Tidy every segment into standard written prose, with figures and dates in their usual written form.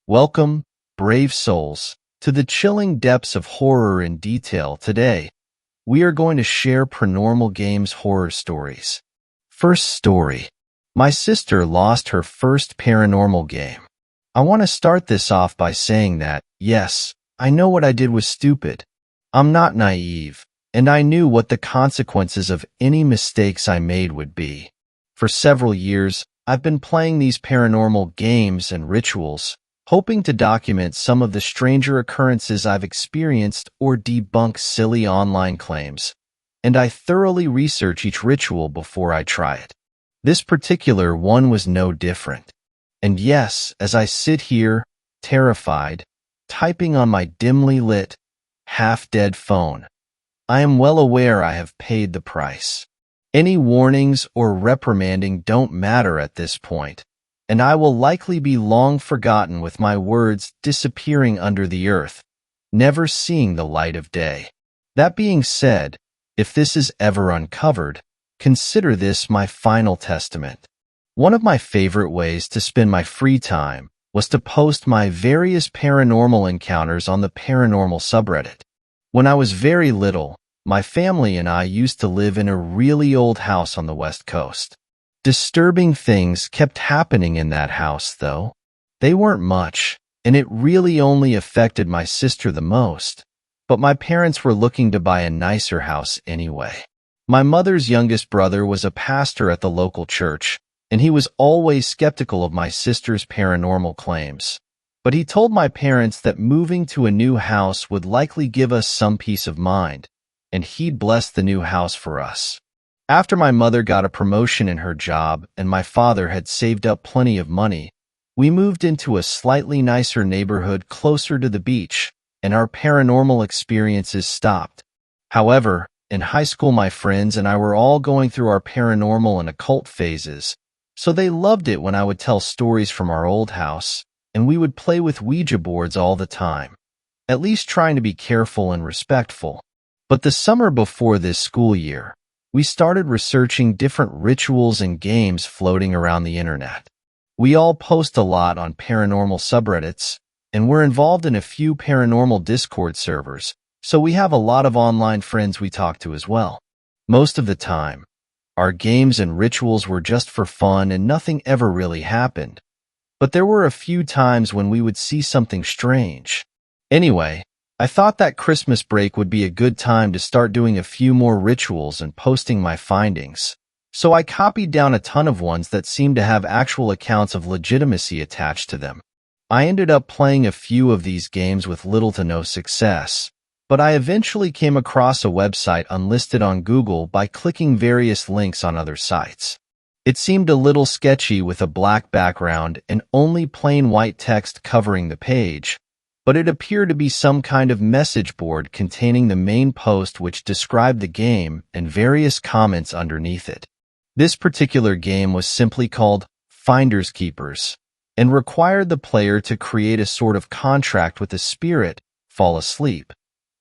Welcome, brave souls, to the chilling depths of horror in detail. Today, we are going to share Paranormal Games horror stories. First story. My sister lost her first paranormal game. I want to start this off by saying that, yes, I know what I did was stupid. I'm not naive, and I knew what the consequences of any mistakes I made would be. For several years, I've been playing these paranormal games and rituals, hoping to document some of the stranger occurrences I've experienced or debunk silly online claims. And I thoroughly research each ritual before I try it. This particular one was no different. And yes, as I sit here, terrified, typing on my dimly lit, half-dead phone, I am well aware I have paid the price. Any warnings or reprimanding don't matter at this point, and I will likely be long forgotten with my words disappearing under the earth, never seeing the light of day. That being said, if this is ever uncovered, consider this my final testament. One of my favorite ways to spend my free time was to post my various paranormal encounters on the paranormal subreddit. When I was very little, my family and I used to live in a really old house on the West Coast. Disturbing things kept happening in that house, though. They weren't much, and it really only affected my sister the most. But my parents were looking to buy a nicer house anyway. My mother's youngest brother was a pastor at the local church, and he was always skeptical of my sister's paranormal claims. But he told my parents that moving to a new house would likely give us some peace of mind, and he'd bless the new house for us. After my mother got a promotion in her job and my father had saved up plenty of money, we moved into a slightly nicer neighborhood closer to the beach, and our paranormal experiences stopped. However, in high school my friends and I were all going through our paranormal and occult phases, so they loved it when I would tell stories from our old house, and we would play with Ouija boards all the time, at least trying to be careful and respectful. But the summer before this school year, we started researching different rituals and games floating around the internet. We all post a lot on paranormal subreddits, and we're involved in a few paranormal Discord servers, so we have a lot of online friends we talk to as well. Most of the time, our games and rituals were just for fun and nothing ever really happened. But there were a few times when we would see something strange. Anyway, I thought that Christmas break would be a good time to start doing a few more rituals and posting my findings. So I copied down a ton of ones that seemed to have actual accounts of legitimacy attached to them. I ended up playing a few of these games with little to no success, but I eventually came across a website unlisted on Google by clicking various links on other sites. It seemed a little sketchy with a black background and only plain white text covering the page, but it appeared to be some kind of message board containing the main post which described the game and various comments underneath it. This particular game was simply called Finders Keepers and required the player to create a sort of contract with a spirit, fall asleep,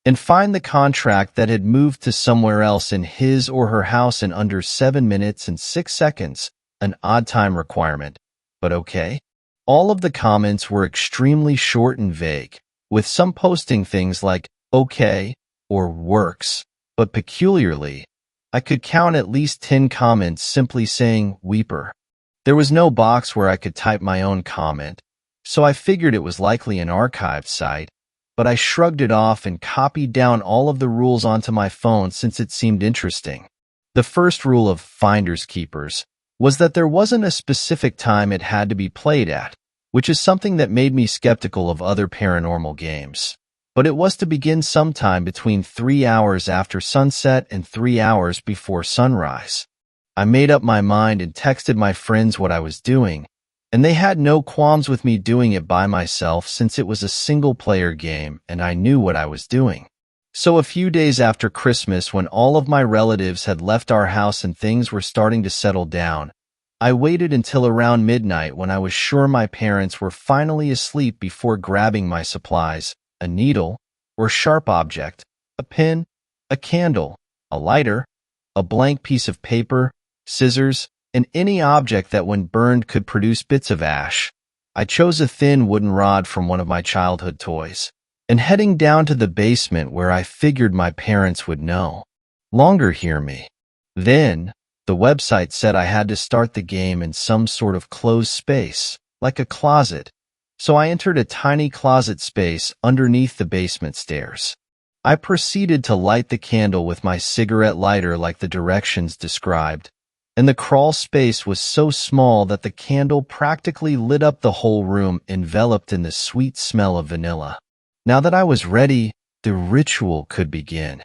and find the contract that had moved to somewhere else in his or her house in under 7 minutes and 6 seconds, an odd time requirement, but okay. All of the comments were extremely short and vague, with some posting things like okay or works, but peculiarly, I could count at least 10 comments simply saying weeper. There was no box where I could type my own comment, so I figured it was likely an archived site, but I shrugged it off and copied down all of the rules onto my phone since it seemed interesting. The first rule of Finders Keepers was that there wasn't a specific time it had to be played at, which is something that made me skeptical of other paranormal games. But it was to begin sometime between 3 hours after sunset and 3 hours before sunrise. I made up my mind and texted my friends what I was doing, and they had no qualms with me doing it by myself since it was a single-player game and I knew what I was doing. So a few days after Christmas, when all of my relatives had left our house and things were starting to settle down, I waited until around midnight when I was sure my parents were finally asleep before grabbing my supplies, a needle or sharp object, a pin, a candle, a lighter, a blank piece of paper, scissors, and any object that when burned could produce bits of ash. I chose a thin wooden rod from one of my childhood toys, and heading down to the basement where I figured my parents would no longer hear me. Then, the website said I had to start the game in some sort of closed space, like a closet, so I entered a tiny closet space underneath the basement stairs. I proceeded to light the candle with my cigarette lighter like the directions described, and the crawl space was so small that the candle practically lit up the whole room, enveloped in the sweet smell of vanilla. Now that I was ready, the ritual could begin.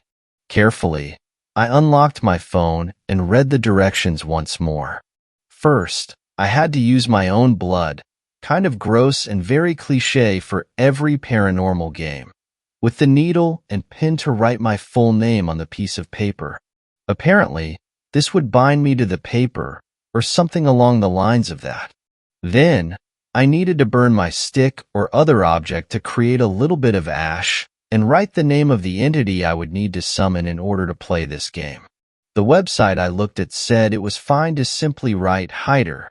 Carefully, I unlocked my phone and read the directions once more. First, I had to use my own blood, kind of gross and very cliché for every paranormal game, with the needle and pen to write my full name on the piece of paper. Apparently, this would bind me to the paper, or something along the lines of that. Then, I needed to burn my stick or other object to create a little bit of ash and write the name of the entity I would need to summon in order to play this game. The website I looked at said it was fine to simply write hider.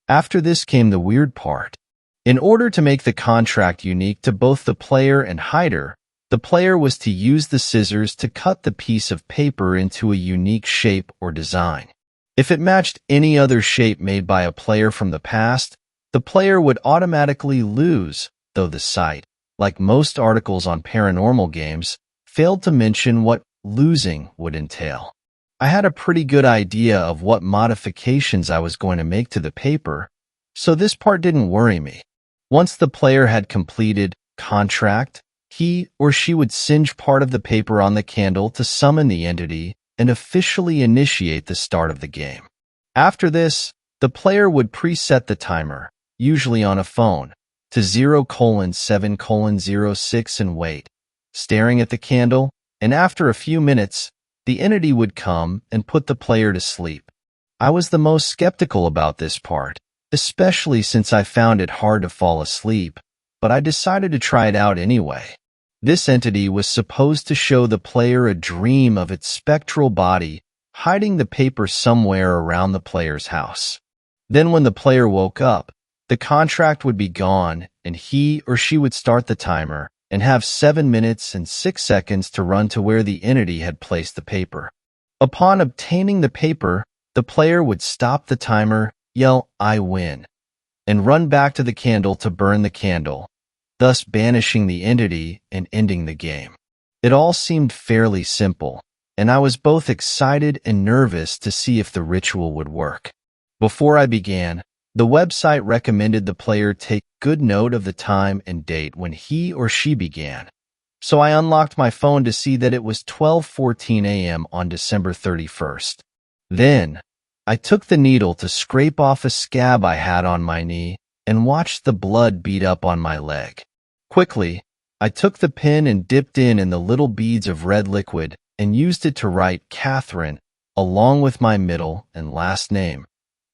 After this came the weird part. In order to make the contract unique to both the player and hider, the player was to use the scissors to cut the piece of paper into a unique shape or design. If it matched any other shape made by a player from the past, the player would automatically lose, though the site, like most articles on paranormal games, failed to mention what losing would entail. I had a pretty good idea of what modifications I was going to make to the paper, so this part didn't worry me. Once the player had completed contract, he or she would singe part of the paper on the candle to summon the entity and officially initiate the start of the game. After this, the player would preset the timer, usually on a phone, to 0:7:06 and wait, staring at the candle, and after a few minutes, the entity would come and put the player to sleep. I was the most skeptical about this part, especially since I found it hard to fall asleep, but I decided to try it out anyway. This entity was supposed to show the player a dream of its spectral body hiding the paper somewhere around the player's house. Then when the player woke up, the contract would be gone and he or she would start the timer and have 7 minutes and 6 seconds to run to where the entity had placed the paper. Upon obtaining the paper, the player would stop the timer, yell, "I win," and run back to the candle to burn the candle, thus banishing the entity and ending the game. It all seemed fairly simple, and I was both excited and nervous to see if the ritual would work. Before I began, the website recommended the player take good note of the time and date when he or she began, so I unlocked my phone to see that it was 12:14 a.m. on December 31st. Then, I took the needle to scrape off a scab I had on my knee and watched the blood bead up on my leg. Quickly, I took the pen and dipped in the little beads of red liquid and used it to write Catherine along with my middle and last name,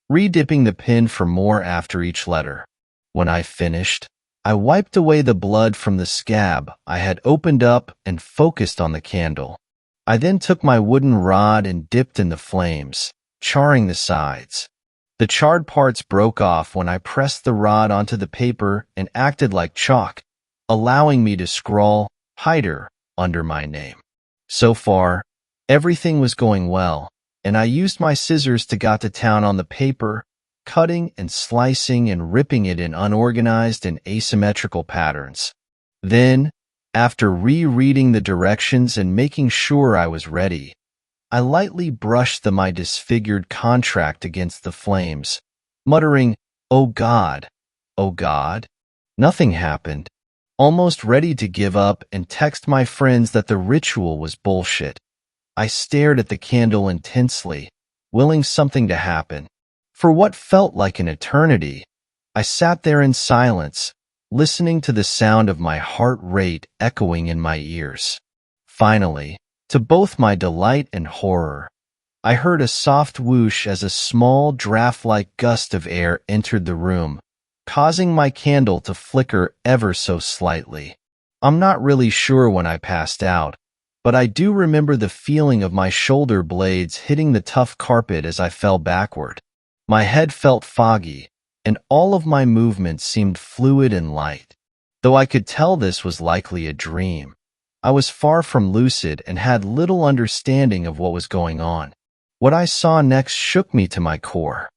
re-dipping the pen for more after each letter. When I finished, I wiped away the blood from the scab I had opened up and focused on the candle. I then took my wooden rod and dipped in the flames, charring the sides. The charred parts broke off when I pressed the rod onto the paper and acted like chalk, allowing me to scrawl hider under my name. So far, everything was going well, and I used my scissors to get to town on the paper, cutting and slicing and ripping it in unorganized and asymmetrical patterns. Then, after rereading the directions and making sure I was ready, I lightly brushed my disfigured contract against the flames, muttering, "Oh God, oh God." Nothing happened. Almost ready to give up and text my friends that the ritual was bullshit, I stared at the candle intensely, willing something to happen. For what felt like an eternity, I sat there in silence, listening to the sound of my heart rate echoing in my ears. Finally, to both my delight and horror, I heard a soft whoosh as a small draft-like gust of air entered the room, causing my candle to flicker ever so slightly. I'm not really sure when I passed out, but I do remember the feeling of my shoulder blades hitting the tough carpet as I fell backward. My head felt foggy, and all of my movements seemed fluid and light. Though I could tell this was likely a dream, I was far from lucid and had little understanding of what was going on. What I saw next shook me to my core.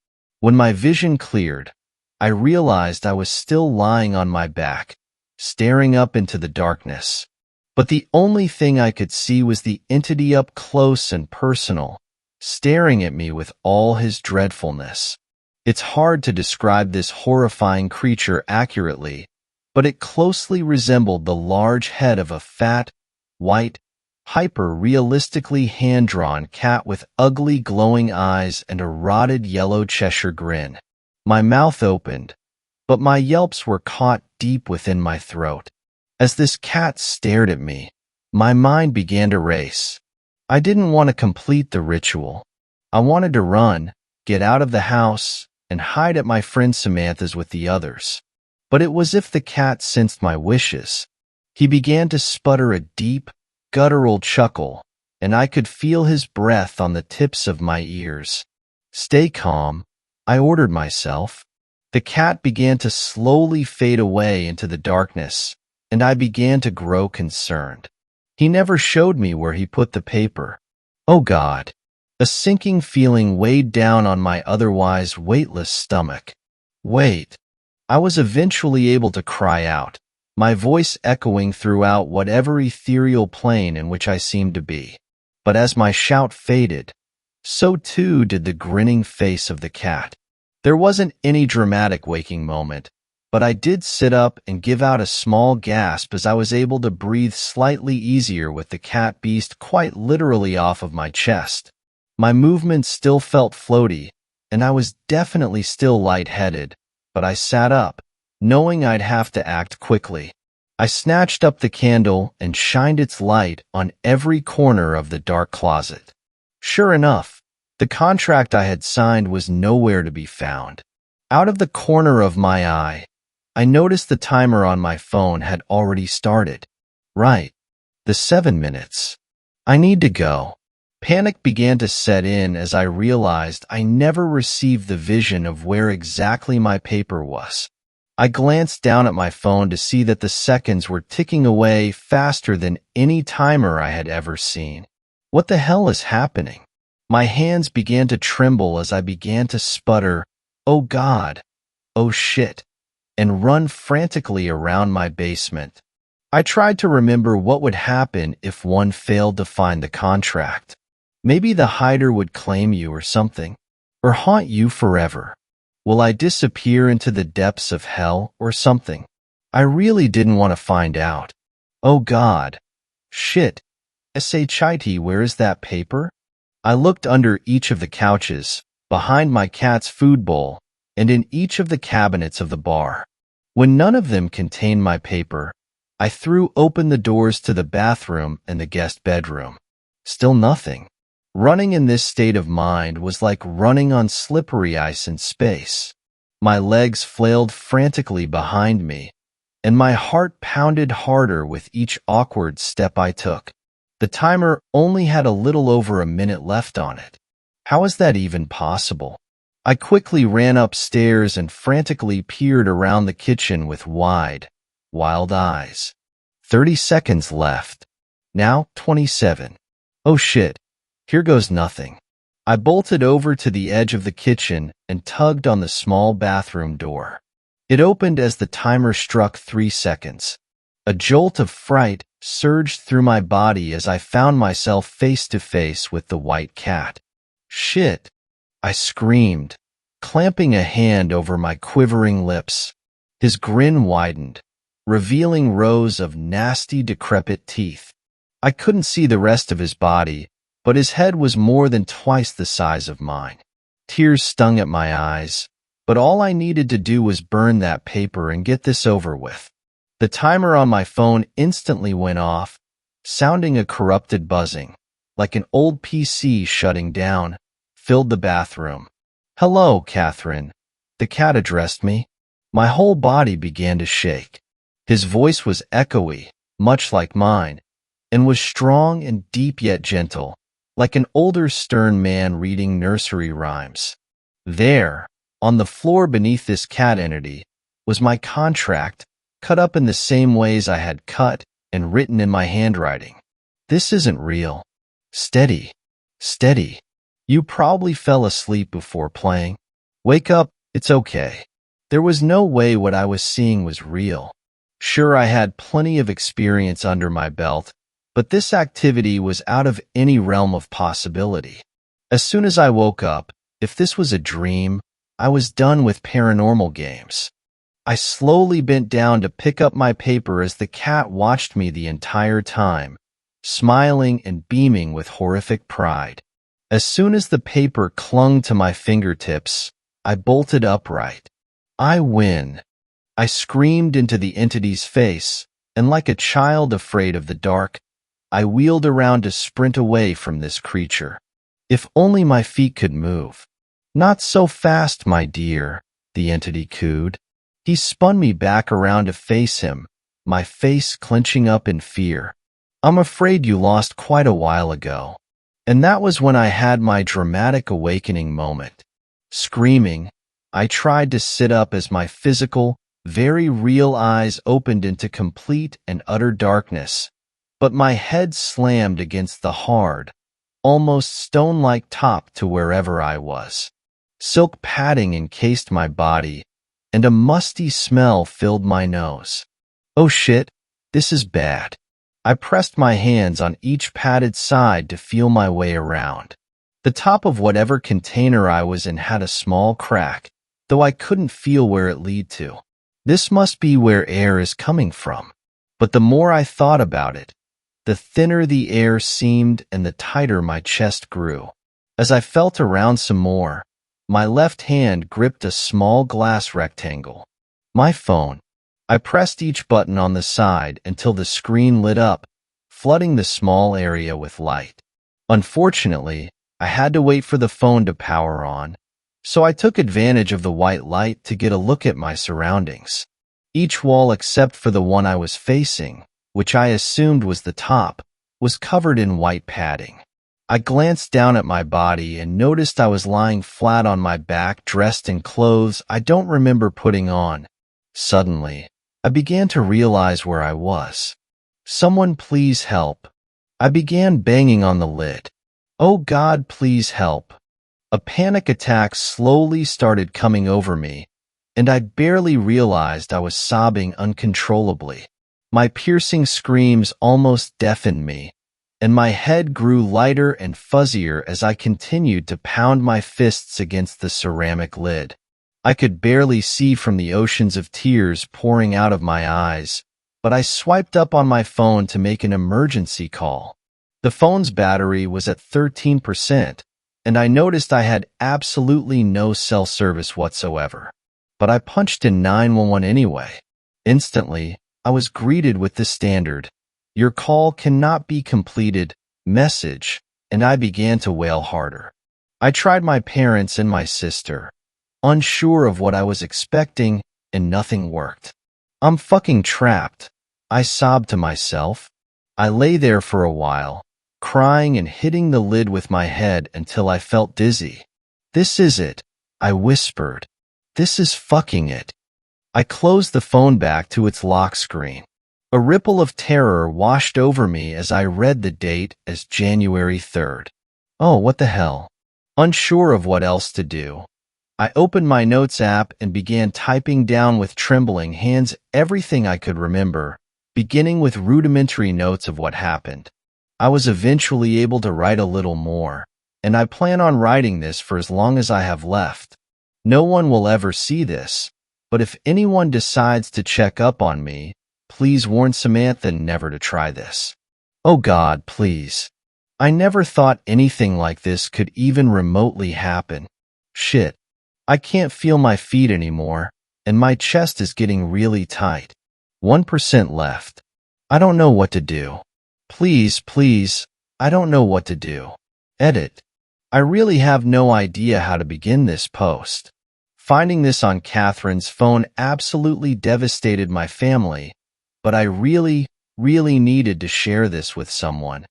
When my vision cleared, I realized I was still lying on my back, staring up into the darkness. But the only thing I could see was the entity up close and personal, staring at me with all his dreadfulness. It's hard to describe this horrifying creature accurately, but it closely resembled the large head of a fat, white, hyper-realistically hand-drawn cat with ugly glowing eyes and a rotted yellow Cheshire grin. My mouth opened, but my yelps were caught deep within my throat. As this cat stared at me, my mind began to race. I didn't want to complete the ritual. I wanted to run, get out of the house, and hide at my friend Samantha's with the others. But it was as if the cat sensed my wishes. He began to sputter a deep, guttural chuckle, and I could feel his breath on the tips of my ears. "Stay calm," I ordered myself. The cat began to slowly fade away into the darkness, and I began to grow concerned. He never showed me where he put the paper. Oh God! A sinking feeling weighed down on my otherwise weightless stomach. Wait! I was eventually able to cry out, my voice echoing throughout whatever ethereal plane in which I seemed to be. But as my shout faded, so too did the grinning face of the cat. There wasn't any dramatic waking moment, but I did sit up and give out a small gasp as I was able to breathe slightly easier with the cat beast quite literally off of my chest. My movements still felt floaty, and I was definitely still lightheaded, but I sat up, knowing I'd have to act quickly. I snatched up the candle and shined its light on every corner of the dark closet. Sure enough, the contract I had signed was nowhere to be found. Out of the corner of my eye, I noticed the timer on my phone had already started. Right, the 7 minutes. I need to go. Panic began to set in as I realized I never received the vision of where exactly my paper was. I glanced down at my phone to see that the seconds were ticking away faster than any timer I had ever seen. What the hell is happening? My hands began to tremble as I began to sputter, "Oh God, oh shit," and run frantically around my basement. I tried to remember what would happen if one failed to find the contract. Maybe the hider would claim you or something, or haunt you forever. Will I disappear into the depths of hell or something? I really didn't want to find out. Oh God. Shit. S.H.I.T. Where is that paper? I looked under each of the couches, behind my cat's food bowl, and in each of the cabinets of the bar. When none of them contained my paper, I threw open the doors to the bathroom and the guest bedroom. Still nothing. Running in this state of mind was like running on slippery ice in space. My legs flailed frantically behind me, and my heart pounded harder with each awkward step I took. The timer only had a little over a minute left on it. How is that even possible? I quickly ran upstairs and frantically peered around the kitchen with wide, wild eyes. 30 seconds left. Now 27. Oh shit. Here goes nothing. I bolted over to the edge of the kitchen and tugged on the small bathroom door. It opened as the timer struck 3 seconds. A jolt of fright surged through my body as I found myself face to face with the white cat. Shit! I screamed, clamping a hand over my quivering lips. His grin widened, revealing rows of nasty, decrepit teeth. I couldn't see the rest of his body, but his head was more than twice the size of mine. Tears stung at my eyes, but all I needed to do was burn that paper and get this over with. The timer on my phone instantly went off, sounding a corrupted buzzing, like an old PC shutting down, filled the bathroom. "Hello, Catherine," the cat addressed me. My whole body began to shake. His voice was echoey, much like mine, and was strong and deep yet gentle, like an older stern man reading nursery rhymes. "There, On the floor beneath this cat entity was my contract, cut up in the same ways I had cut and written in my handwriting. This isn't real. Steady. Steady. You probably fell asleep before playing. Wake up, it's okay. There was no way what I was seeing was real. Sure, I had plenty of experience under my belt, but this activity was out of any realm of possibility. As soon as I woke up, if this was a dream, I was done with paranormal games. I slowly bent down to pick up my paper as the cat watched me the entire time, smiling and beaming with horrific pride. As soon as the paper clung to my fingertips, I bolted upright. I win. I screamed into the entity's face, and like a child afraid of the dark, I wheeled around to sprint away from this creature. If only my feet could move. Not so fast, my dear, the entity cooed. He spun me back around to face him, my face clenching up in fear. I'm afraid you lost quite a while ago. And that was when I had my dramatic awakening moment. Screaming, I tried to sit up as my physical, very real eyes opened into complete and utter darkness, but my head slammed against the hard, almost stone-like top to wherever I was. Silk padding encased my body, and a musty smell filled my nose. Oh shit, this is bad. I pressed my hands on each padded side to feel my way around. The top of whatever container I was in had a small crack, though I couldn't feel where it led to. This must be where air is coming from. But the more I thought about it, the thinner the air seemed and the tighter my chest grew. As I felt around some more, my left hand gripped a small glass rectangle. My phone. I pressed each button on the side until the screen lit up, flooding the small area with light. Unfortunately, I had to wait for the phone to power on, so I took advantage of the white light to get a look at my surroundings. Each wall except for the one I was facing, which I assumed was the top, was covered in white padding. I glanced down at my body and noticed I was lying flat on my back dressed in clothes I don't remember putting on. Suddenly, I began to realize where I was. Someone please help. I began banging on the lid. Oh God, please help. A panic attack slowly started coming over me, and I barely realized I was sobbing uncontrollably. My piercing screams almost deafened me, and my head grew lighter and fuzzier as I continued to pound my fists against the ceramic lid. I could barely see from the oceans of tears pouring out of my eyes, but I swiped up on my phone to make an emergency call. The phone's battery was at 13%, and I noticed I had absolutely no cell service whatsoever. But I punched in 911 anyway. Instantly, I was greeted with the standard, "Your call cannot be completed," message, and I began to wail harder. I tried my parents and my sister, unsure of what I was expecting, and nothing worked. I'm fucking trapped, I sobbed to myself. I lay there for a while, crying and hitting the lid with my head until I felt dizzy. This is it, I whispered. This is fucking it. I closed the phone back to its lock screen. A ripple of terror washed over me as I read the date as January 3rd. Oh, what the hell? Unsure of what else to do, I opened my notes app and began typing down with trembling hands everything I could remember, beginning with rudimentary notes of what happened. I was eventually able to write a little more, and I plan on writing this for as long as I have left. No one will ever see this, but if anyone decides to check up on me, please warn Samantha never to try this. Oh God, please. I never thought anything like this could even remotely happen. Shit. I can't feel my feet anymore, and my chest is getting really tight. 1% left. I don't know what to do. Please, please, I don't know what to do. Edit. I really have no idea how to begin this post. Finding this on Catherine's phone absolutely devastated my family, but I really needed to share this with someone.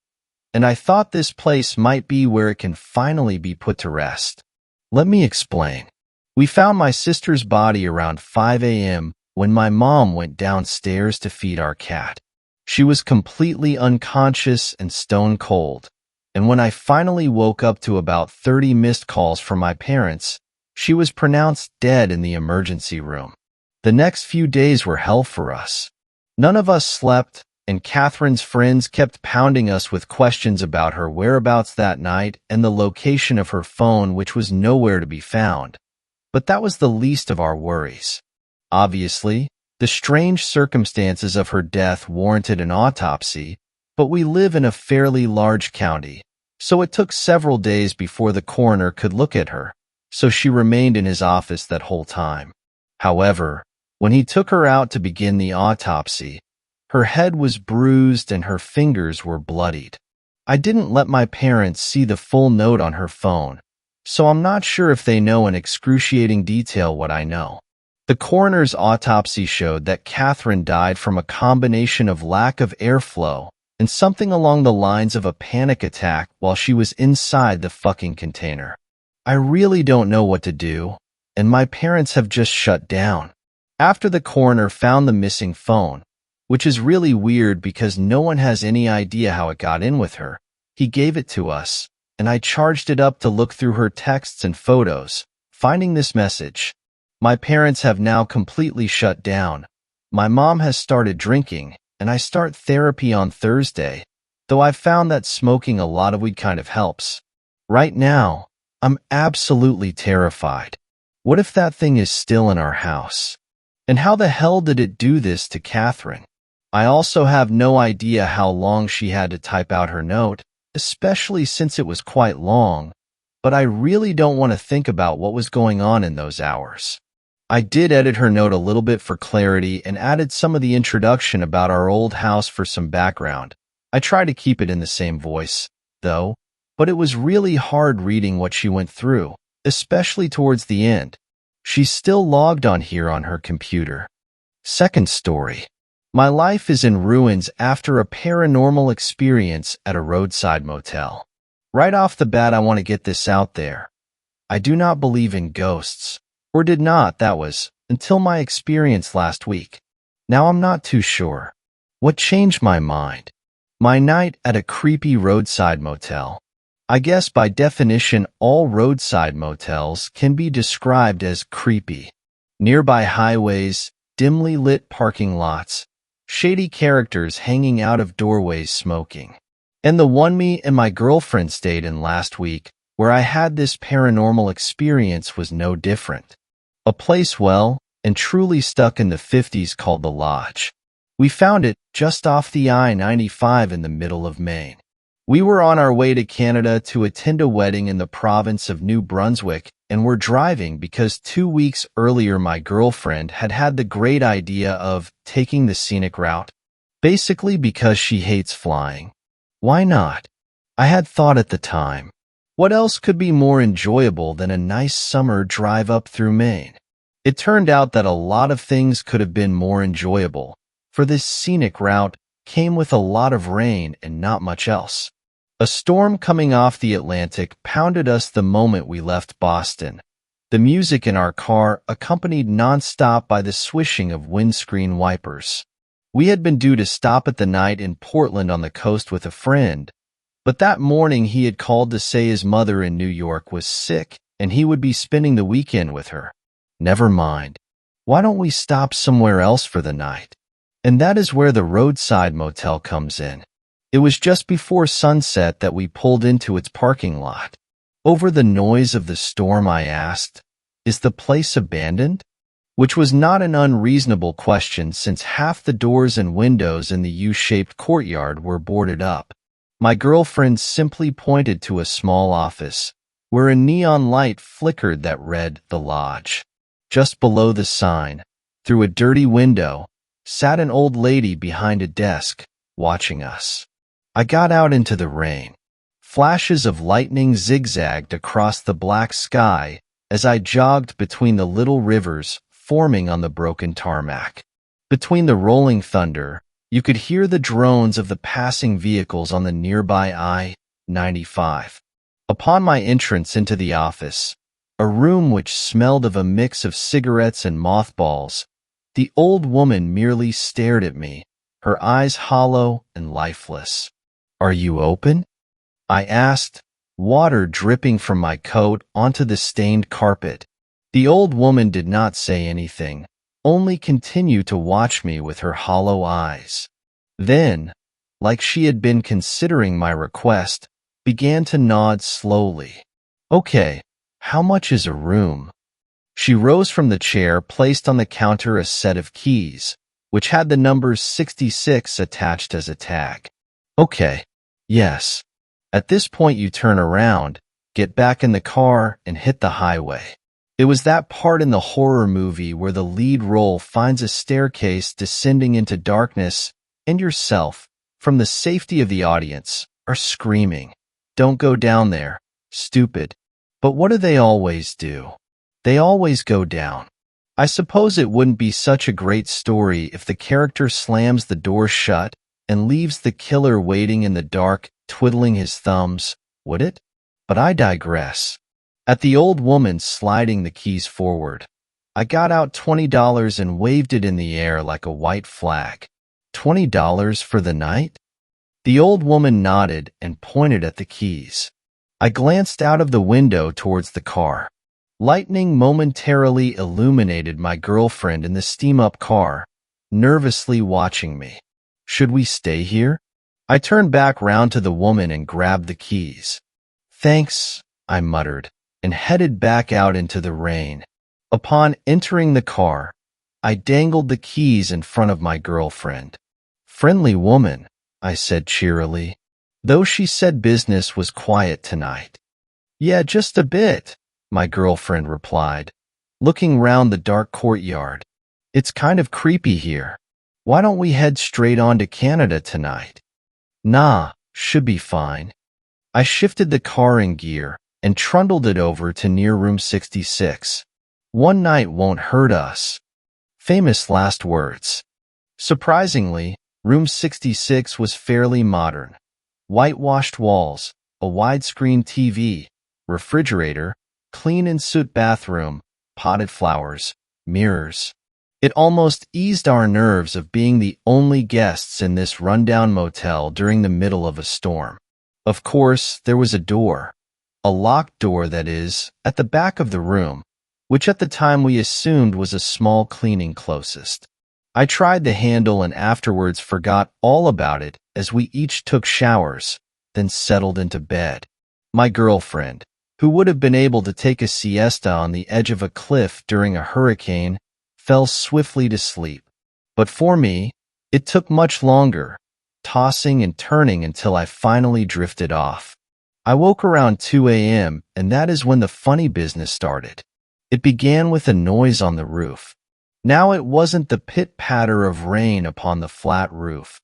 And I thought this place might be where it can finally be put to rest. Let me explain. We found my sister's body around 5 a.m. when my mom went downstairs to feed our cat. She was completely unconscious and stone cold, and when I finally woke up to about 30 missed calls from my parents, she was pronounced dead in the emergency room. The next few days were hell for us. None of us slept, and Catherine's friends kept pounding us with questions about her whereabouts that night and the location of her phone, which was nowhere to be found. But that was the least of our worries. Obviously, the strange circumstances of her death warranted an autopsy, but we live in a fairly large county, so it took several days before the coroner could look at her, so she remained in his office that whole time. However, when he took her out to begin the autopsy, her head was bruised and her fingers were bloodied. I didn't let my parents see the full note on her phone, so I'm not sure if they know in excruciating detail what I know. The coroner's autopsy showed that Catherine died from a combination of lack of airflow and something along the lines of a panic attack while she was inside the fucking container. I really don't know what to do, and my parents have just shut down. After the coroner found the missing phone, which is really weird because no one has any idea how it got in with her, he gave it to us, and I charged it up to look through her texts and photos, finding this message. My parents have now completely shut down. My mom has started drinking, and I start therapy on Thursday, though I've found that smoking a lot of weed kind of helps. Right now, I'm absolutely terrified. What if that thing is still in our house? And how the hell did it do this to Catherine? I also have no idea how long she had to type out her note, especially since it was quite long, but I really don't want to think about what was going on in those hours. I did edit her note a little bit for clarity and added some of the introduction about our old house for some background. I try to keep it in the same voice, though, but it was really hard reading what she went through, especially towards the end. She's still logged on here on her computer. Second story. My life is in ruins after a paranormal experience at a roadside motel. Right off the bat, I want to get this out there. I do not believe in ghosts. Or did not, that was, until my experience last week. Now I'm not too sure. What changed my mind? My night at a creepy roadside motel. I guess by definition, all roadside motels can be described as creepy. Nearby highways, dimly lit parking lots, shady characters hanging out of doorways smoking. And the one me and my girlfriend stayed in last week, where I had this paranormal experience, was no different. A place well and truly stuck in the 50s called The Lodge. We found it just off the I-95 in the middle of Maine. We were on our way to Canada to attend a wedding in the province of New Brunswick and were driving because 2 weeks earlier my girlfriend had had the great idea of taking the scenic route, basically because she hates flying. Why not? I had thought at the time. What else could be more enjoyable than a nice summer drive up through Maine? It turned out that a lot of things could have been more enjoyable, for this scenic route came with a lot of rain and not much else. A storm coming off the Atlantic pounded us the moment we left Boston. The music in our car accompanied nonstop by the swishing of windscreen wipers. We had been due to stop at the night in Portland on the coast with a friend, but that morning he had called to say his mother in New York was sick and he would be spending the weekend with her. Never mind. Why don't we stop somewhere else for the night? And that is where the roadside motel comes in. It was just before sunset that we pulled into its parking lot. Over the noise of the storm, I asked, "Is the place abandoned?" Which was not an unreasonable question since half the doors and windows in the U-shaped courtyard were boarded up. My girlfriend simply pointed to a small office, where a neon light flickered that read The Lodge. Just below the sign, through a dirty window, sat an old lady behind a desk, watching us. I got out into the rain. Flashes of lightning zigzagged across the black sky as I jogged between the little rivers forming on the broken tarmac. Between the rolling thunder, you could hear the drones of the passing vehicles on the nearby I-95. Upon my entrance into the office, a room which smelled of a mix of cigarettes and mothballs. The old woman merely stared at me, her eyes hollow and lifeless. "Are you open?" I asked, water dripping from my coat onto the stained carpet. The old woman did not say anything, only continued to watch me with her hollow eyes. Then, like she had been considering my request, began to nod slowly. "Okay, how much is a room?" She rose from the chair, placed on the counter a set of keys, which had the number 66 attached as a tag. "Okay, yes. At this point you turn around, get back in the car, and hit the highway." It was that part in the horror movie where the lead role finds a staircase descending into darkness, and yourself, from the safety of the audience, are screaming, "Don't go down there, stupid." But what do they always do? They always go down. I suppose it wouldn't be such a great story if the character slams the door shut and leaves the killer waiting in the dark, twiddling his thumbs, would it? But I digress. At the old woman sliding the keys forward, I got out $20 and waved it in the air like a white flag. $20 for the night? The old woman nodded and pointed at the keys. I glanced out of the window towards the car. Lightning momentarily illuminated my girlfriend in the steam-up car, nervously watching me. "Should we stay here?" I turned back round to the woman and grabbed the keys. "Thanks," I muttered, and headed back out into the rain. Upon entering the car, I dangled the keys in front of my girlfriend. "Friendly woman," I said cheerily, though she said business was quiet tonight. "Yeah, just a bit," my girlfriend replied, looking round the dark courtyard. "It's kind of creepy here. Why don't we head straight on to Canada tonight?" "Nah, should be fine." I shifted the car in gear and trundled it over to near room 66. "One night won't hurt us." Famous last words. Surprisingly, room 66 was fairly modern. Whitewashed walls, a widescreen TV, refrigerator, clean en suite bathroom, potted flowers, mirrors. It almost eased our nerves of being the only guests in this rundown motel during the middle of a storm. Of course, there was a door. A locked door, that is, at the back of the room, which at the time we assumed was a small cleaning closest. I tried the handle and afterwards forgot all about it as we each took showers, then settled into bed. My girlfriend, who would have been able to take a siesta on the edge of a cliff during a hurricane, fell swiftly to sleep. But for me, it took much longer, tossing and turning until I finally drifted off. I woke around 2 a.m., and that is when the funny business started. It began with a noise on the roof. Now it wasn't the pit-patter of rain upon the flat roof.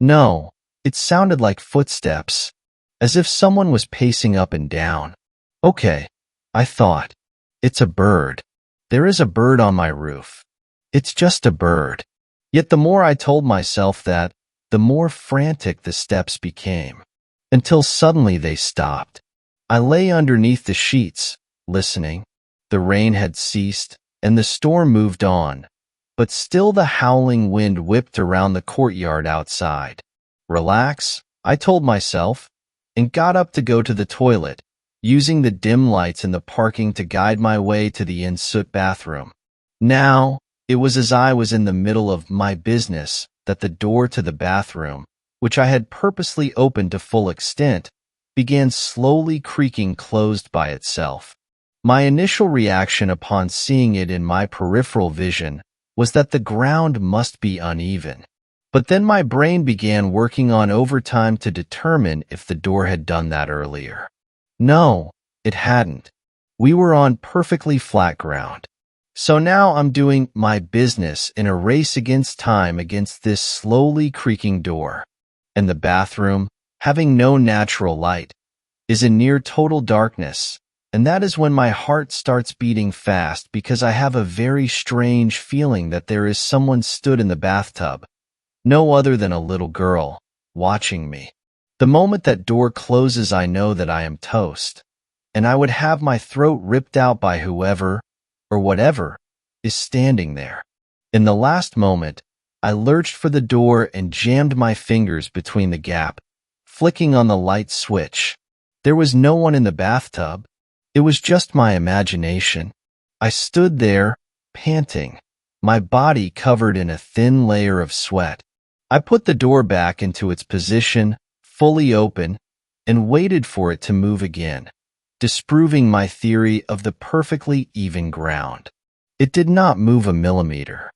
No, it sounded like footsteps, as if someone was pacing up and down. Okay, I thought, it's a bird. There is a bird on my roof. It's just a bird. Yet the more I told myself that, the more frantic the steps became, until suddenly they stopped. I lay underneath the sheets, listening. The rain had ceased, and the storm moved on, but still the howling wind whipped around the courtyard outside. Relax, I told myself, and got up to go to the toilet, using the dim lights in the parking to guide my way to the en suite bathroom. Now, it was as I was in the middle of my business that the door to the bathroom, which I had purposely opened to full extent, began slowly creaking closed by itself. My initial reaction upon seeing it in my peripheral vision was that the ground must be uneven. But then my brain began working on overtime to determine if the door had done that earlier. No, it hadn't. We were on perfectly flat ground. So now I'm doing my business in a race against time against this slowly creaking door. And the bathroom, having no natural light, is in near total darkness. And that is when my heart starts beating fast because I have a very strange feeling that there is someone stood in the bathtub, no other than a little girl, watching me. The moment that door closes, I know that I am toast. and I would have my throat ripped out by whoever, or whatever, is standing there. In the last moment, I lurched for the door and jammed my fingers between the gap, flicking on the light switch. There was no one in the bathtub. It was just my imagination. I stood there, panting, my body covered in a thin layer of sweat. I put the door back into its position, fully open, and waited for it to move again, disproving my theory of the perfectly even ground. It did not move a millimeter.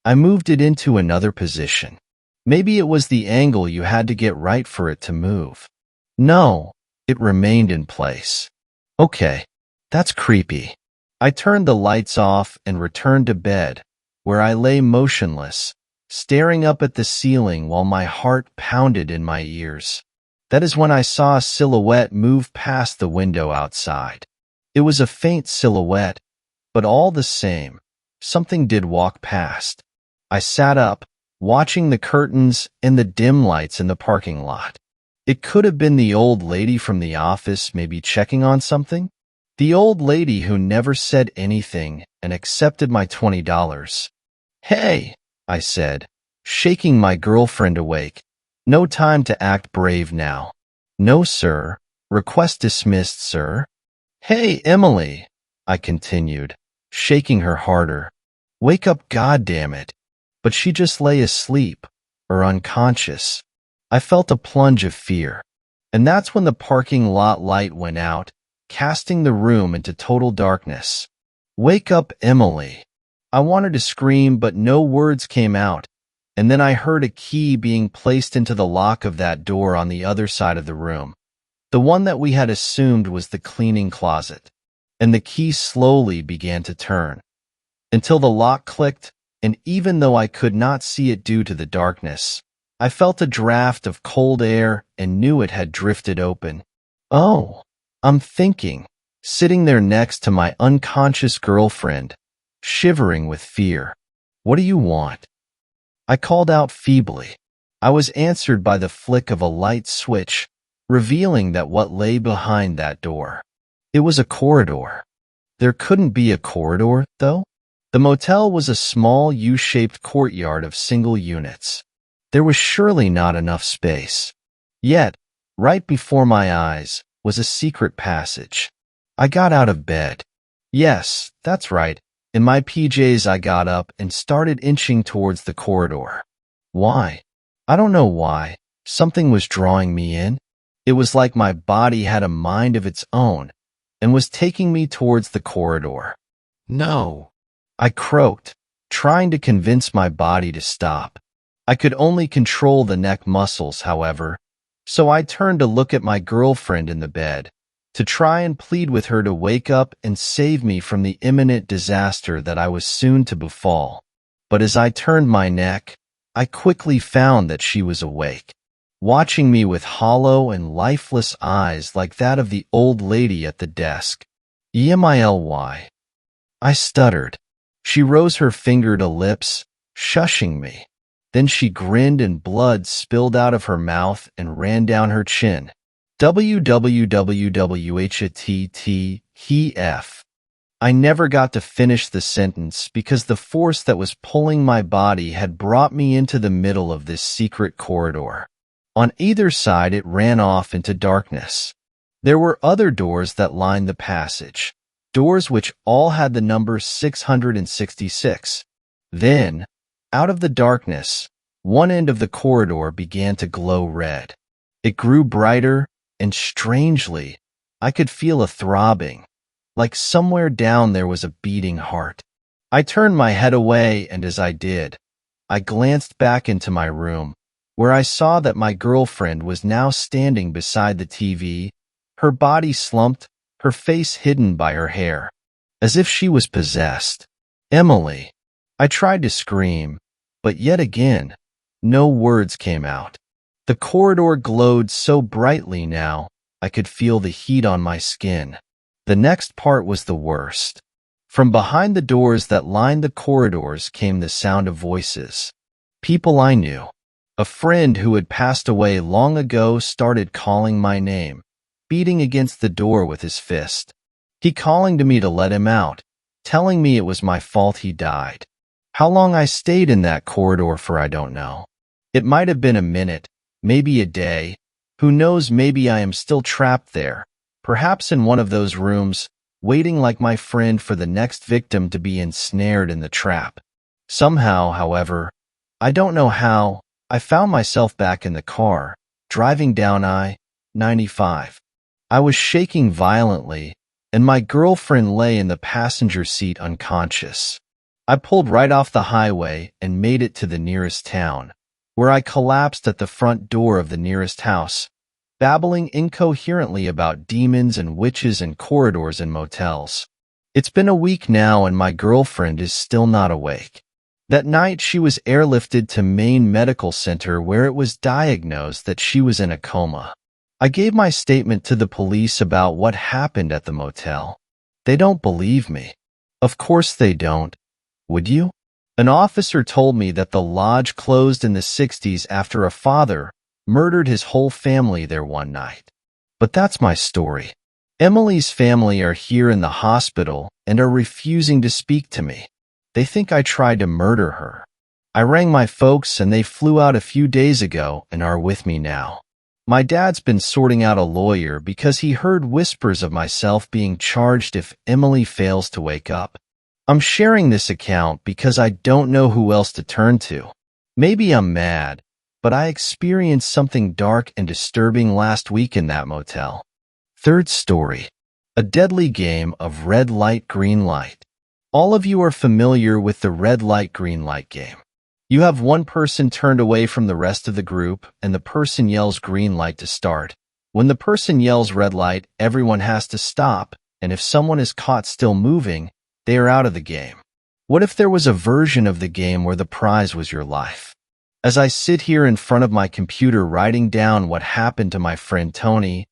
I moved it into another position. Maybe it was the angle you had to get right for it to move. No, it remained in place. Okay, that's creepy. I turned the lights off and returned to bed, where I lay motionless, staring up at the ceiling while my heart pounded in my ears. That is when I saw a silhouette move past the window outside. It was a faint silhouette, but all the same, something did walk past. I sat up, watching the curtains and the dim lights in the parking lot. It could have been the old lady from the office, maybe checking on something. The old lady who never said anything and accepted my $20. Hey, I said, shaking my girlfriend awake. No time to act brave now. No, sir. Request dismissed, sir. Hey, Emily, I continued, shaking her harder. Wake up, goddammit. But she just lay asleep, or unconscious. I felt a plunge of fear. And that's when the parking lot light went out, casting the room into total darkness. Wake up, Emily. I wanted to scream, but no words came out. And then I heard a key being placed into the lock of that door on the other side of the room, the one that we had assumed was the cleaning closet. And the key slowly began to turn, until the lock clicked, and even though I could not see it due to the darkness, I felt a draft of cold air and knew it had drifted open. Oh, I'm thinking, sitting there next to my unconscious girlfriend, shivering with fear. What do you want? I called out feebly. I was answered by the flick of a light switch, revealing that what lay behind that door. It was a corridor. There couldn't be a corridor, though. The motel was a small U-shaped courtyard of single units. There was surely not enough space. Yet, right before my eyes was a secret passage. I got out of bed. Yes, that's right. In my PJs, I got up and started inching towards the corridor. Why? I don't know why. Something was drawing me in. It was like my body had a mind of its own and was taking me towards the corridor. No, I croaked, trying to convince my body to stop. I could only control the neck muscles, however, so I turned to look at my girlfriend in the bed, to try and plead with her to wake up and save me from the imminent disaster that I was soon to befall. But as I turned my neck, I quickly found that she was awake, watching me with hollow and lifeless eyes like that of the old lady at the desk. Emily. I stuttered. She rose her finger to lips, shushing me. Then she grinned and blood spilled out of her mouth and ran down her chin. WWWHATTF. I never got to finish the sentence because the force that was pulling my body had brought me into the middle of this secret corridor. On either side it ran off into darkness. There were other doors that lined the passage, doors which all had the number 666. Then, out of the darkness, one end of the corridor began to glow red. It grew brighter, and strangely, I could feel a throbbing, like somewhere down there was a beating heart. I turned my head away, and as I did, I glanced back into my room, where I saw that my girlfriend was now standing beside the TV, her body slumped, her face hidden by her hair, as if she was possessed. Emily. I tried to scream, but yet again, no words came out. The corridor glowed so brightly now, I could feel the heat on my skin. The next part was the worst. From behind the doors that lined the corridors came the sound of voices. People I knew. A friend who had passed away long ago started calling my name. beating against the door with his fist. He calling to me to let him out, telling me it was my fault he died. How long I stayed in that corridor for I don't know. It might have been a minute, maybe a day. Who knows, maybe I am still trapped there, perhaps in one of those rooms, waiting like my friend for the next victim to be ensnared in the trap. Somehow, however, I don't know how, I found myself back in the car, driving down I-95. I was shaking violently, and my girlfriend lay in the passenger seat unconscious. I pulled right off the highway and made it to the nearest town, where I collapsed at the front door of the nearest house, babbling incoherently about demons and witches and corridors and motels. It's been a week now and my girlfriend is still not awake. That night she was airlifted to Maine Medical Center where it was diagnosed that she was in a coma. I gave my statement to the police about what happened at the motel. They don't believe me. Of course they don't. Would you? An officer told me that the lodge closed in the 60s after a father murdered his whole family there one night. But that's my story. Emily's family are here in the hospital and are refusing to speak to me. They think I tried to murder her. I rang my folks and they flew out a few days ago and are with me now. My dad's been sorting out a lawyer because he heard whispers of myself being charged if Emily fails to wake up. I'm sharing this account because I don't know who else to turn to. Maybe I'm mad, but I experienced something dark and disturbing last week in that motel. Third story. A deadly game of red light, green light. All of you are familiar with the red light, green light game. You have one person turned away from the rest of the group, and the person yells green light to start. When the person yells red light, everyone has to stop, and if someone is caught still moving, they are out of the game. What if there was a version of the game where the prize was your life? As I sit here in front of my computer writing down what happened to my friend Tony,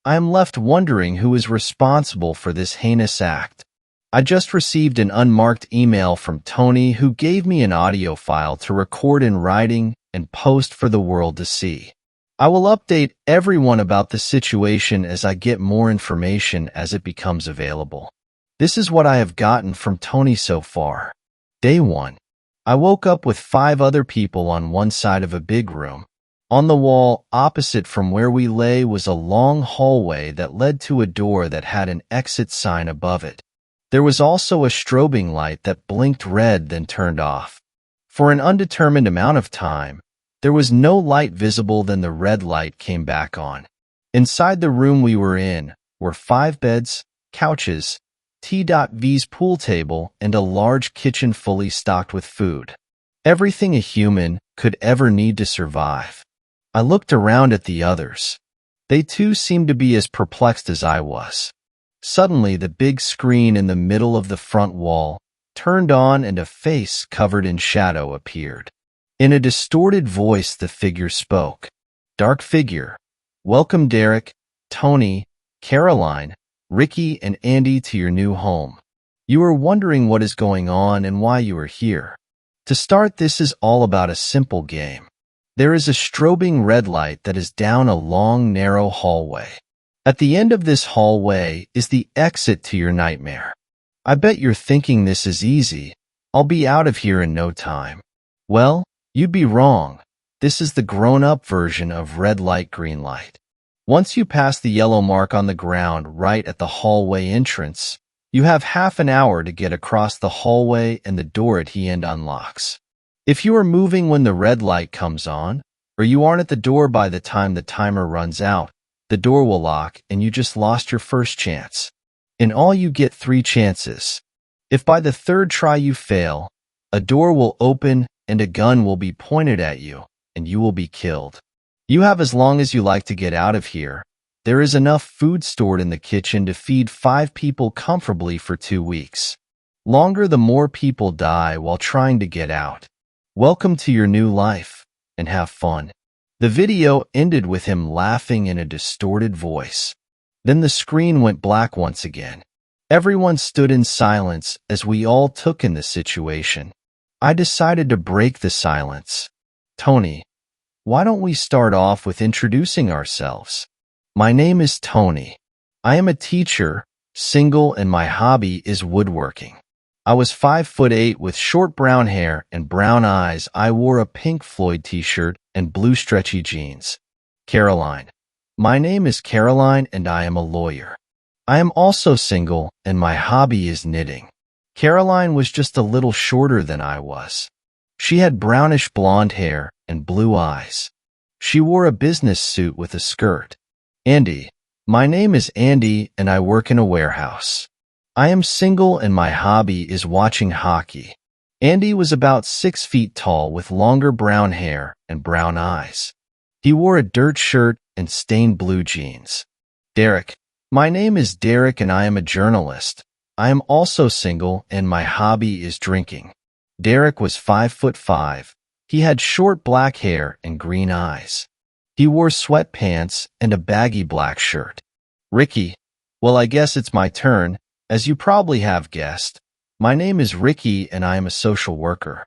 I am left wondering who is responsible for this heinous act. I just received an unmarked email from Tony who gave me an audio file to record in writing and post for the world to see. I will update everyone about the situation as I get more information as it becomes available. This is what I have gotten from Tony so far. Day 1. I woke up with 5 other people on one side of a big room. On the wall opposite from where we lay was a long hallway that led to a door that had an exit sign above it. There was also a strobing light that blinked red then turned off. For an undetermined amount of time, there was no light visible, then the red light came back on. Inside the room we were in were 5 beds, couches, T.V's pool table, and a large kitchen fully stocked with food. Everything a human could ever need to survive. I looked around at the others. They too seemed to be as perplexed as I was. Suddenly, the big screen in the middle of the front wall turned on and a face covered in shadow appeared. In a distorted voice, the figure spoke. Dark figure. Welcome Derek, Tony, Caroline, Ricky, and Andy to your new home. You are wondering what is going on and why you are here. To start, this is all about a simple game. There is a strobing red light that is down a long, narrow hallway. At the end of this hallway is the exit to your nightmare. I bet you're thinking this is easy. I'll be out of here in no time. Well, you'd be wrong. This is the grown-up version of red light, green light. Once you pass the yellow mark on the ground right at the hallway entrance, you have half an hour to get across the hallway and the door at the end unlocks. If you are moving when the red light comes on, or you aren't at the door by the time the timer runs out, the door will lock and you just lost your first chance. In all, you get 3 chances. If by the 3rd try you fail, a door will open and a gun will be pointed at you, and you will be killed. You have as long as you like to get out of here. There is enough food stored in the kitchen to feed 5 people comfortably for 2 weeks. Longer, the more people die while trying to get out. Welcome to your new life, and have fun. The video ended with him laughing in a distorted voice. Then the screen went black once again. Everyone stood in silence as we all took in the situation. I decided to break the silence. Tony, why don't we start off with introducing ourselves? My name is Tony. I am a teacher, single, and my hobby is woodworking. I was 5'8" with short brown hair and brown eyes. I wore a Pink Floyd t-shirt and blue stretchy jeans. Caroline. My name is Caroline and I am a lawyer. I am also single and my hobby is knitting. Caroline was just a little shorter than I was. She had brownish blonde hair and blue eyes. She wore a business suit with a skirt. Andy. My name is Andy and I work in a warehouse. I am single and my hobby is watching hockey. Andy was about 6 feet tall with longer brown hair and brown eyes. He wore a dirt shirt and stained blue jeans. Derek. My name is Derek and I am a journalist. I am also single and my hobby is drinking. Derek was 5'5". He had short black hair and green eyes. He wore sweatpants and a baggy black shirt. Ricky. Well, I guess it's my turn. As you probably have guessed, my name is Ricky and I am a social worker.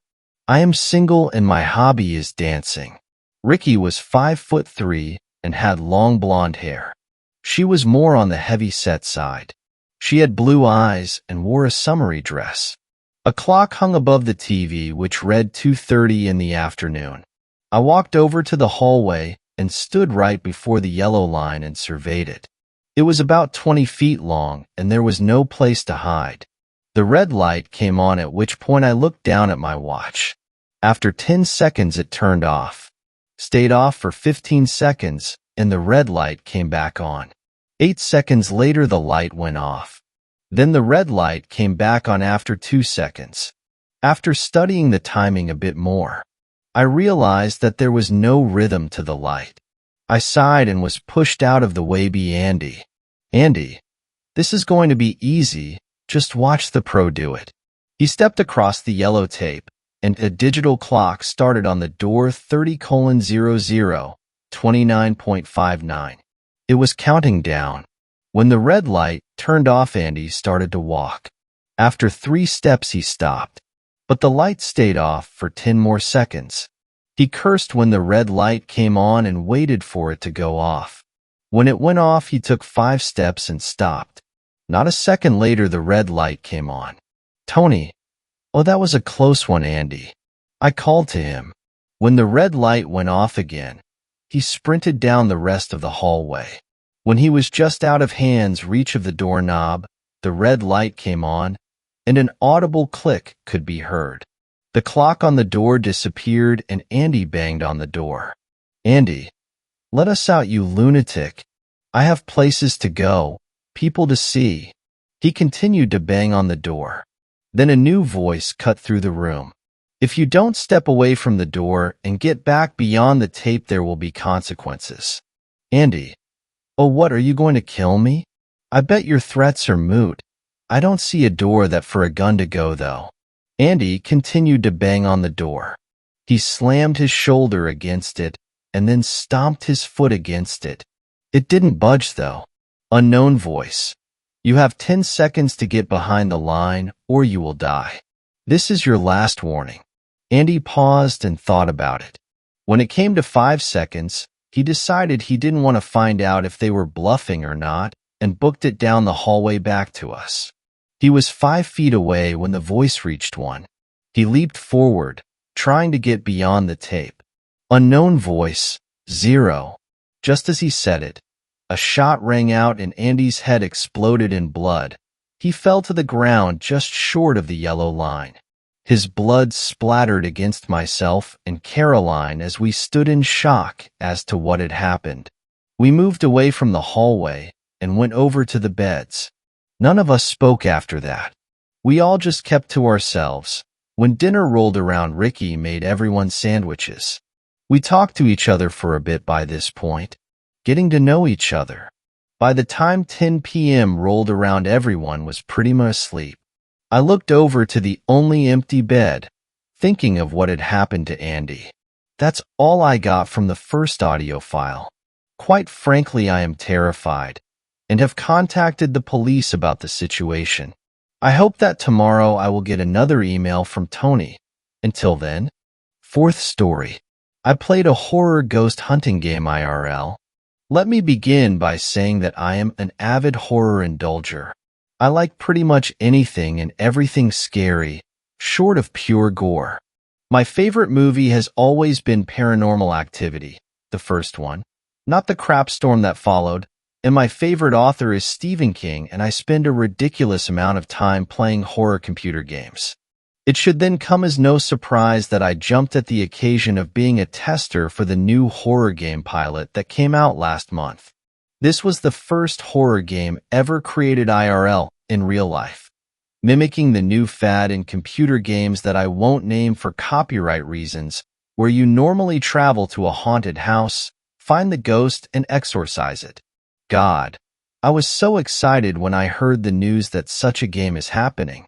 I am single and my hobby is dancing. Ricky was 5'3" and had long blonde hair. She was more on the heavy-set side. She had blue eyes and wore a summery dress. A clock hung above the TV which read 2:30 in the afternoon. I walked over to the hallway and stood right before the yellow line and surveyed it. It was about 20 feet long and there was no place to hide. The red light came on, at which point I looked down at my watch. After 10 seconds it turned off. Stayed off for 15 seconds and the red light came back on. 8 seconds later the light went off. Then the red light came back on after 2 seconds. After studying the timing a bit more, I realized that there was no rhythm to the light. I sighed and was pushed out of the way by Andy. Andy, this is going to be easy. Just watch the pro do it. He stepped across the yellow tape, and a digital clock started on the door 30:00, 29.59. It was counting down. When the red light turned off, Andy started to walk. After 3 steps he stopped, but the light stayed off for 10 more seconds. He cursed when the red light came on and waited for it to go off. When it went off, he took 5 steps and stopped. Not a second later, the red light came on. Tony. Oh, that was a close one, Andy. I called to him. When the red light went off again, he sprinted down the rest of the hallway. When he was just out of hand's reach of the doorknob, the red light came on, and an audible click could be heard. The clock on the door disappeared and Andy banged on the door. Andy, let us out, you lunatic. I have places to go, people to see. He continued to bang on the door. Then a new voice cut through the room. If you don't step away from the door and get back beyond the tape, there will be consequences. Andy, oh, what, are you going to kill me? I bet your threats are moot. I don't see a door that for a gun to go, though. Andy continued to bang on the door. He slammed his shoulder against it and then stomped his foot against it. It didn't budge, though. Unknown voice. You have 10 seconds to get behind the line or you will die. This is your last warning. Andy paused and thought about it. When it came to 5 seconds, he decided he didn't want to find out if they were bluffing or not and booked it down the hallway back to us. He was 5 feet away when the voice reached 1. He leaped forward, trying to get beyond the tape. Unknown voice, 0. Just as he said it, a shot rang out and Andy's head exploded in blood. He fell to the ground just short of the yellow line. His blood splattered against myself and Caroline as we stood in shock as to what had happened. We moved away from the hallway and went over to the beds. None of us spoke after that. We all just kept to ourselves. When dinner rolled around, Ricky made everyone sandwiches. We talked to each other for a bit by this point, getting to know each other. By the time 10 p.m. rolled around, everyone was pretty much asleep. I looked over to the only empty bed, thinking of what had happened to Andy. That's all I got from the first audio file. Quite frankly, I am terrified and have contacted the police about the situation. I hope that tomorrow I will get another email from Tony. Until then. 4th story. I played a horror ghost hunting game IRL. Let me begin by saying that I am an avid horror indulger. I like pretty much anything and everything scary, short of pure gore. My favorite movie has always been Paranormal Activity, the first one, not the crapstorm that followed, and my favorite author is Stephen King, and I spend a ridiculous amount of time playing horror computer games. It should then come as no surprise that I jumped at the occasion of being a tester for the new horror game pilot that came out last month. This was the first horror game ever created IRL, in real life, mimicking the new fad in computer games that I won't name for copyright reasons, where you normally travel to a haunted house, find the ghost, and exorcise it. God, I was so excited when I heard the news that such a game is happening.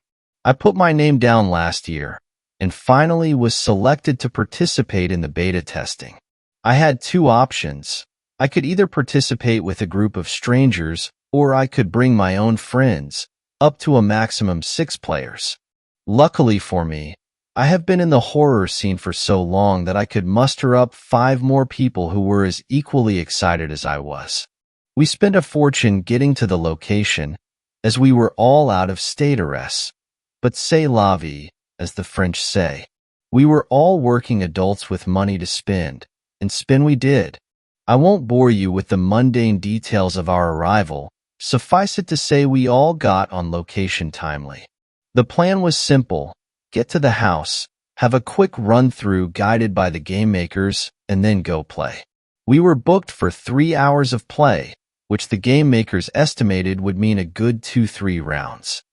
I put my name down last year and finally was selected to participate in the beta testing. I had two options. I could either participate with a group of strangers or I could bring my own friends, up to a maximum 6 players. Luckily for me, I have been in the horror scene for so long that I could muster up 5 more people who were as equally excited as I was. We spent a fortune getting to the location, as we were all out of state arrests. But c'est la vie, as the French say. We were all working adults with money to spend, and spend we did. I won't bore you with the mundane details of our arrival. Suffice it to say we all got on location timely. The plan was simple: get to the house, have a quick run-through guided by the game makers, and then go play. We were booked for 3 hours of play, which the game makers estimated would mean a good 2-3 rounds.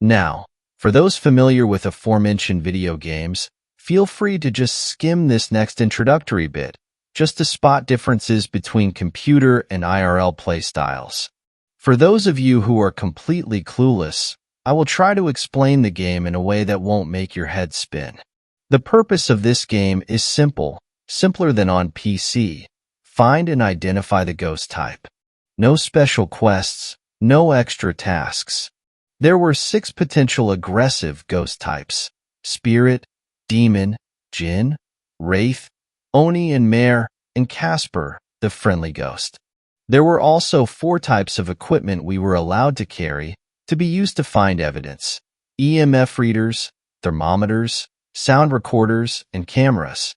Now, for those familiar with aforementioned video games, feel free to just skim this next introductory bit, just to spot differences between computer and IRL playstyles. For those of you who are completely clueless, I will try to explain the game in a way that won't make your head spin. The purpose of this game is simple, simpler than on PC. Find and identify the ghost type. No special quests, no extra tasks. There were 6 potential aggressive ghost types: Spirit, Demon, Jinn, Wraith, Oni and Mare, and Casper, the friendly ghost. There were also 4 types of equipment we were allowed to carry to be used to find evidence: EMF readers, thermometers, sound recorders, and cameras.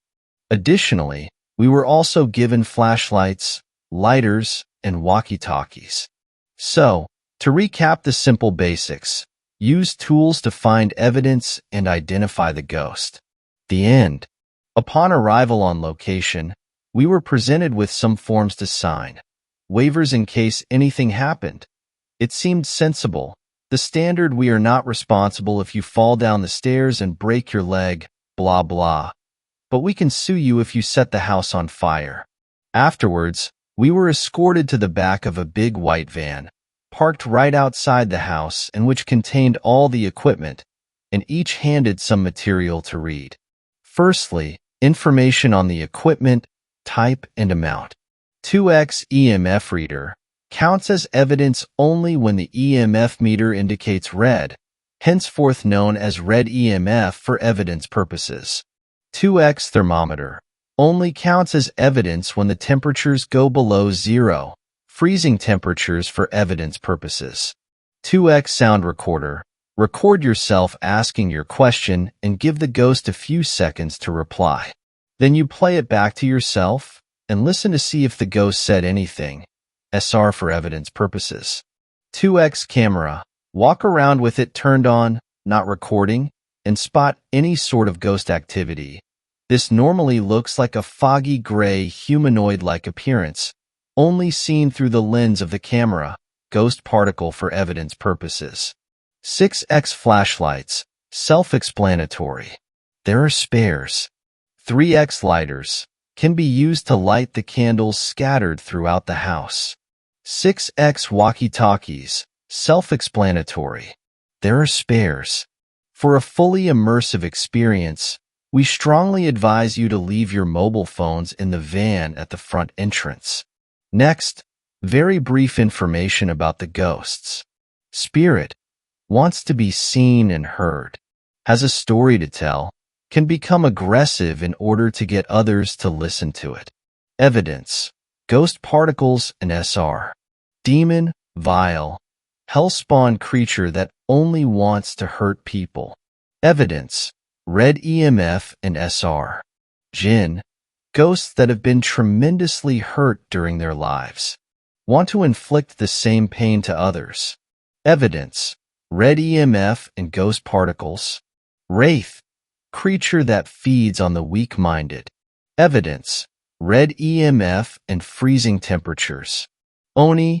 Additionally, we were also given flashlights, lighters, and walkie-talkies. So, to recap the simple basics, use tools to find evidence and identify the ghost. The end. Upon arrival on location, we were presented with some forms to sign, waivers in case anything happened. It seemed sensible. The standard "we are not responsible if you fall down the stairs and break your leg, blah blah, but we can sue you if you set the house on fire." Afterwards, we were escorted to the back of a big white van, parked right outside the house, and which contained all the equipment, and each handed some material to read. Firstly, information on the equipment, type, and amount. 2x EMF reader counts as evidence only when the EMF meter indicates red, henceforth known as red EMF for evidence purposes. 2x thermometer only counts as evidence when the temperatures go below 0, freezing temperatures for evidence purposes. 2x sound recorder. Record yourself asking your question and give the ghost a few seconds to reply. Then you play it back to yourself and listen to see if the ghost said anything. SR for evidence purposes. 2x camera. Walk around with it turned on, not recording, and spot any sort of ghost activity. This normally looks like a foggy gray humanoid-like appearance, only seen through the lens of the camera. Ghost particle for evidence purposes. 6x flashlights. Self-explanatory. There are spares. 3x lighters. Can be used to light the candles scattered throughout the house. 6x walkie-talkies. Self-explanatory. There are spares. For a fully immersive experience, we strongly advise you to leave your mobile phones in the van at the front entrance. Next, very brief information about the ghosts. Spirit wants to be seen and heard, has a story to tell, can become aggressive in order to get others to listen to it. Evidence ghost particles and SR. Demon, vile, hellspawn creature that only wants to hurt people. Evidence, red EMF and SR. Jinn, ghosts that have been tremendously hurt during their lives. Want to inflict the same pain to others. Evidence, red EMF and ghost particles. Wraith, creature that feeds on the weak-minded. Evidence, red EMF and freezing temperatures. Oni,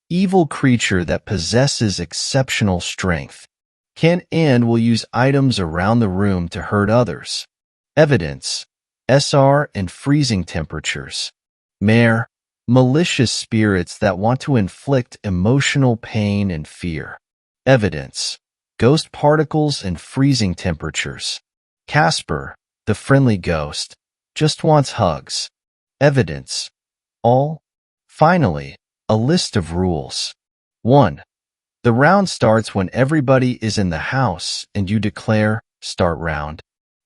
evil creature that possesses exceptional strength. Can and will use items around the room to hurt others. Evidence, SR and freezing temperatures. Mare, malicious spirits that want to inflict emotional pain and fear. Evidence, ghost particles and freezing temperatures. Casper, the friendly ghost, just wants hugs. Evidence, all. Finally, a list of rules. 1. The round starts when everybody is in the house and you declare, "Start round."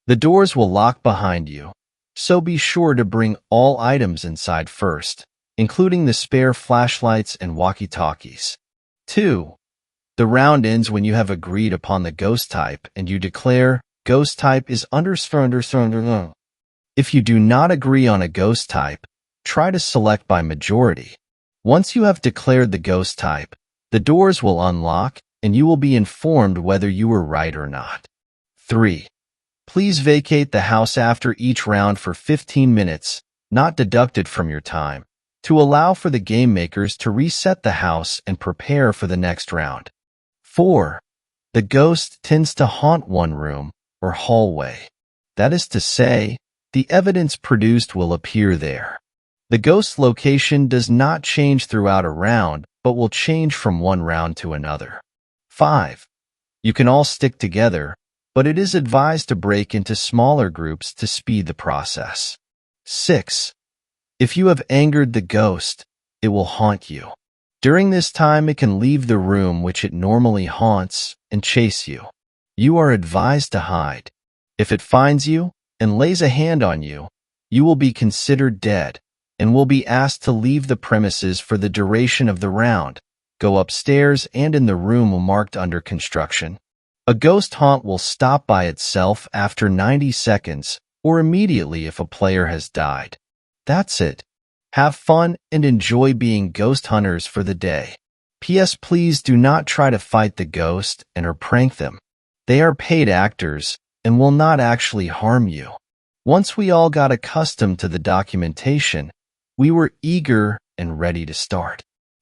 The doors will lock behind you, so be sure to bring all items inside first, including the spare flashlights and walkie-talkies. 2. The round ends when you have agreed upon the ghost type and you declare, "Ghost type is understood." If you do not agree on a ghost type, try to select by majority. Once you have declared the ghost type, the doors will unlock and you will be informed whether you were right or not. 3. Please vacate the house after each round for 15 minutes, not deducted from your time, to allow for the game makers to reset the house and prepare for the next round. 4. The ghost tends to haunt one room or hallway. That is to say, the evidence produced will appear there. The ghost's location does not change throughout a round, but will change from one round to another. 5. You can all stick together, but it is advised to break into smaller groups to speed the process. 6. If you have angered the ghost, it will haunt you. During this time, it can leave the room which it normally haunts and chase you. You are advised to hide. If it finds you and lays a hand on you, you will be considered dead and will be asked to leave the premises for the duration of the round, go upstairs and in the room marked under construction. A ghost haunt will stop by itself after 90 seconds or immediately if a player has died. That's it. Have fun and enjoy being ghost hunters for the day. P.S. Please do not try to fight the ghost and or prank them. They are paid actors and will not actually harm you. Once we all got accustomed to the documentation, we were eager and ready to start.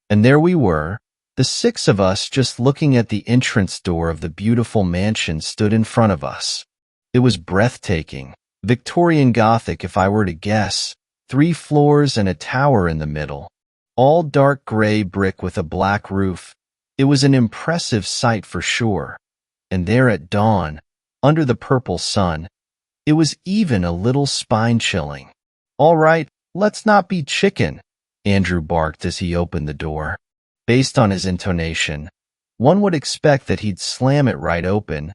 And there we were, the 6 of us just looking at the entrance door of the beautiful mansion stood in front of us. It was breathtaking, Victorian Gothic if I were to guess, 3 floors and a tower in the middle, all dark gray brick with a black roof. It was an impressive sight for sure. And there at dawn, under the purple sun, it was even a little spine-chilling. "All right, let's not be chicken," Andrew barked as he opened the door. Based on his intonation, one would expect that he'd slam it right open,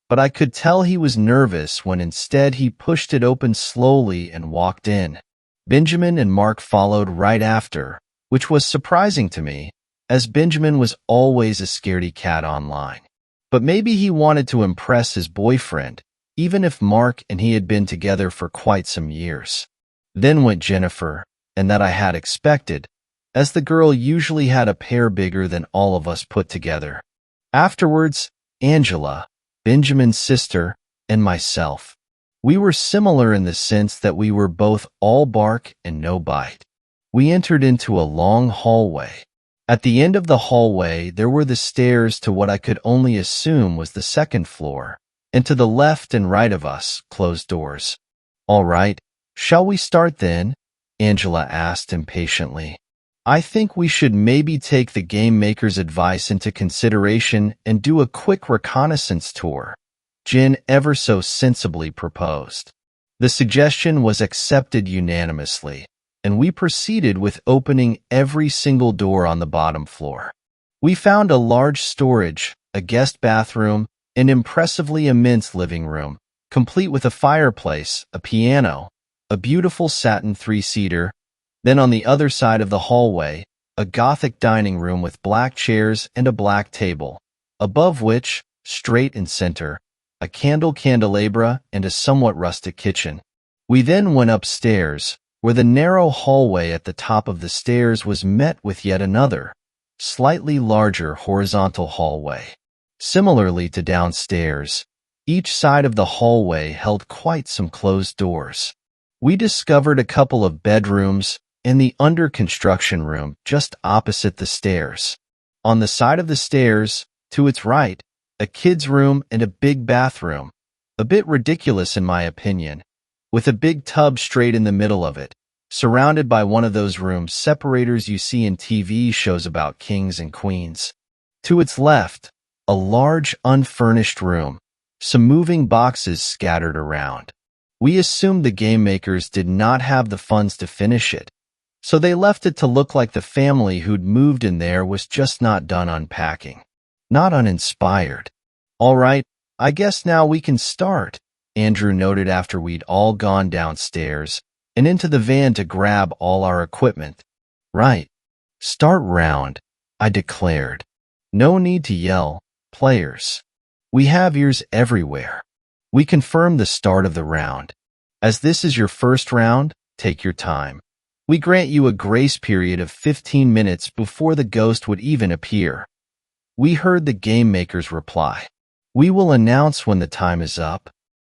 but I could tell he was nervous when instead he pushed it open slowly and walked in. Benjamin and Mark followed right after, which was surprising to me, as Benjamin was always a scaredy cat online. But maybe he wanted to impress his boyfriend, even if Mark and he had been together for quite some years. Then went Jennifer, and that I had expected, as the girl usually had a pair bigger than all of us put together. Afterwards, Angela, Benjamin's sister, and myself. We were similar in the sense that we were both all bark and no bite. We entered into a long hallway. At the end of the hallway, there were the stairs to what I could only assume was the second floor, and to the left and right of us, closed doors. "All right, shall we start then?" Angela asked impatiently. "I think we should maybe take the game maker's advice into consideration and do a quick reconnaissance tour," Jen ever so sensibly proposed. The suggestion was accepted unanimously, and we proceeded with opening every single door on the bottom floor. We found a large storage, a guest bathroom, an impressively immense living room, complete with a fireplace, a piano, a beautiful satin 3-seater, Then on the other side of the hallway, a Gothic dining room with black chairs and a black table, above which, straight in center, a candelabra and a somewhat rustic kitchen. We then went upstairs, where the narrow hallway at the top of the stairs was met with yet another, slightly larger horizontal hallway. Similarly to downstairs, each side of the hallway held quite some closed doors. We discovered a couple of bedrooms and the under-construction room just opposite the stairs. On the side of the stairs, to its right, a kid's room and a big bathroom, a bit ridiculous in my opinion, with a big tub straight in the middle of it, surrounded by one of those room separators you see in TV shows about kings and queens. To its left, a large unfurnished room, some moving boxes scattered around. We assumed the game makers did not have the funds to finish it, so they left it to look like the family who'd moved in there was just not done unpacking. Not uninspired. All right, I guess now we can start, Andrew noted after we'd all gone downstairs and into the van to grab all our equipment. Right. Start round, I declared. No need to yell, players. We have ears everywhere. We confirmed the start of the round. As this is your first round, take your time. We grant you a grace period of 15 minutes before the ghost would even appear. We heard the game makers reply. We will announce when the time is up.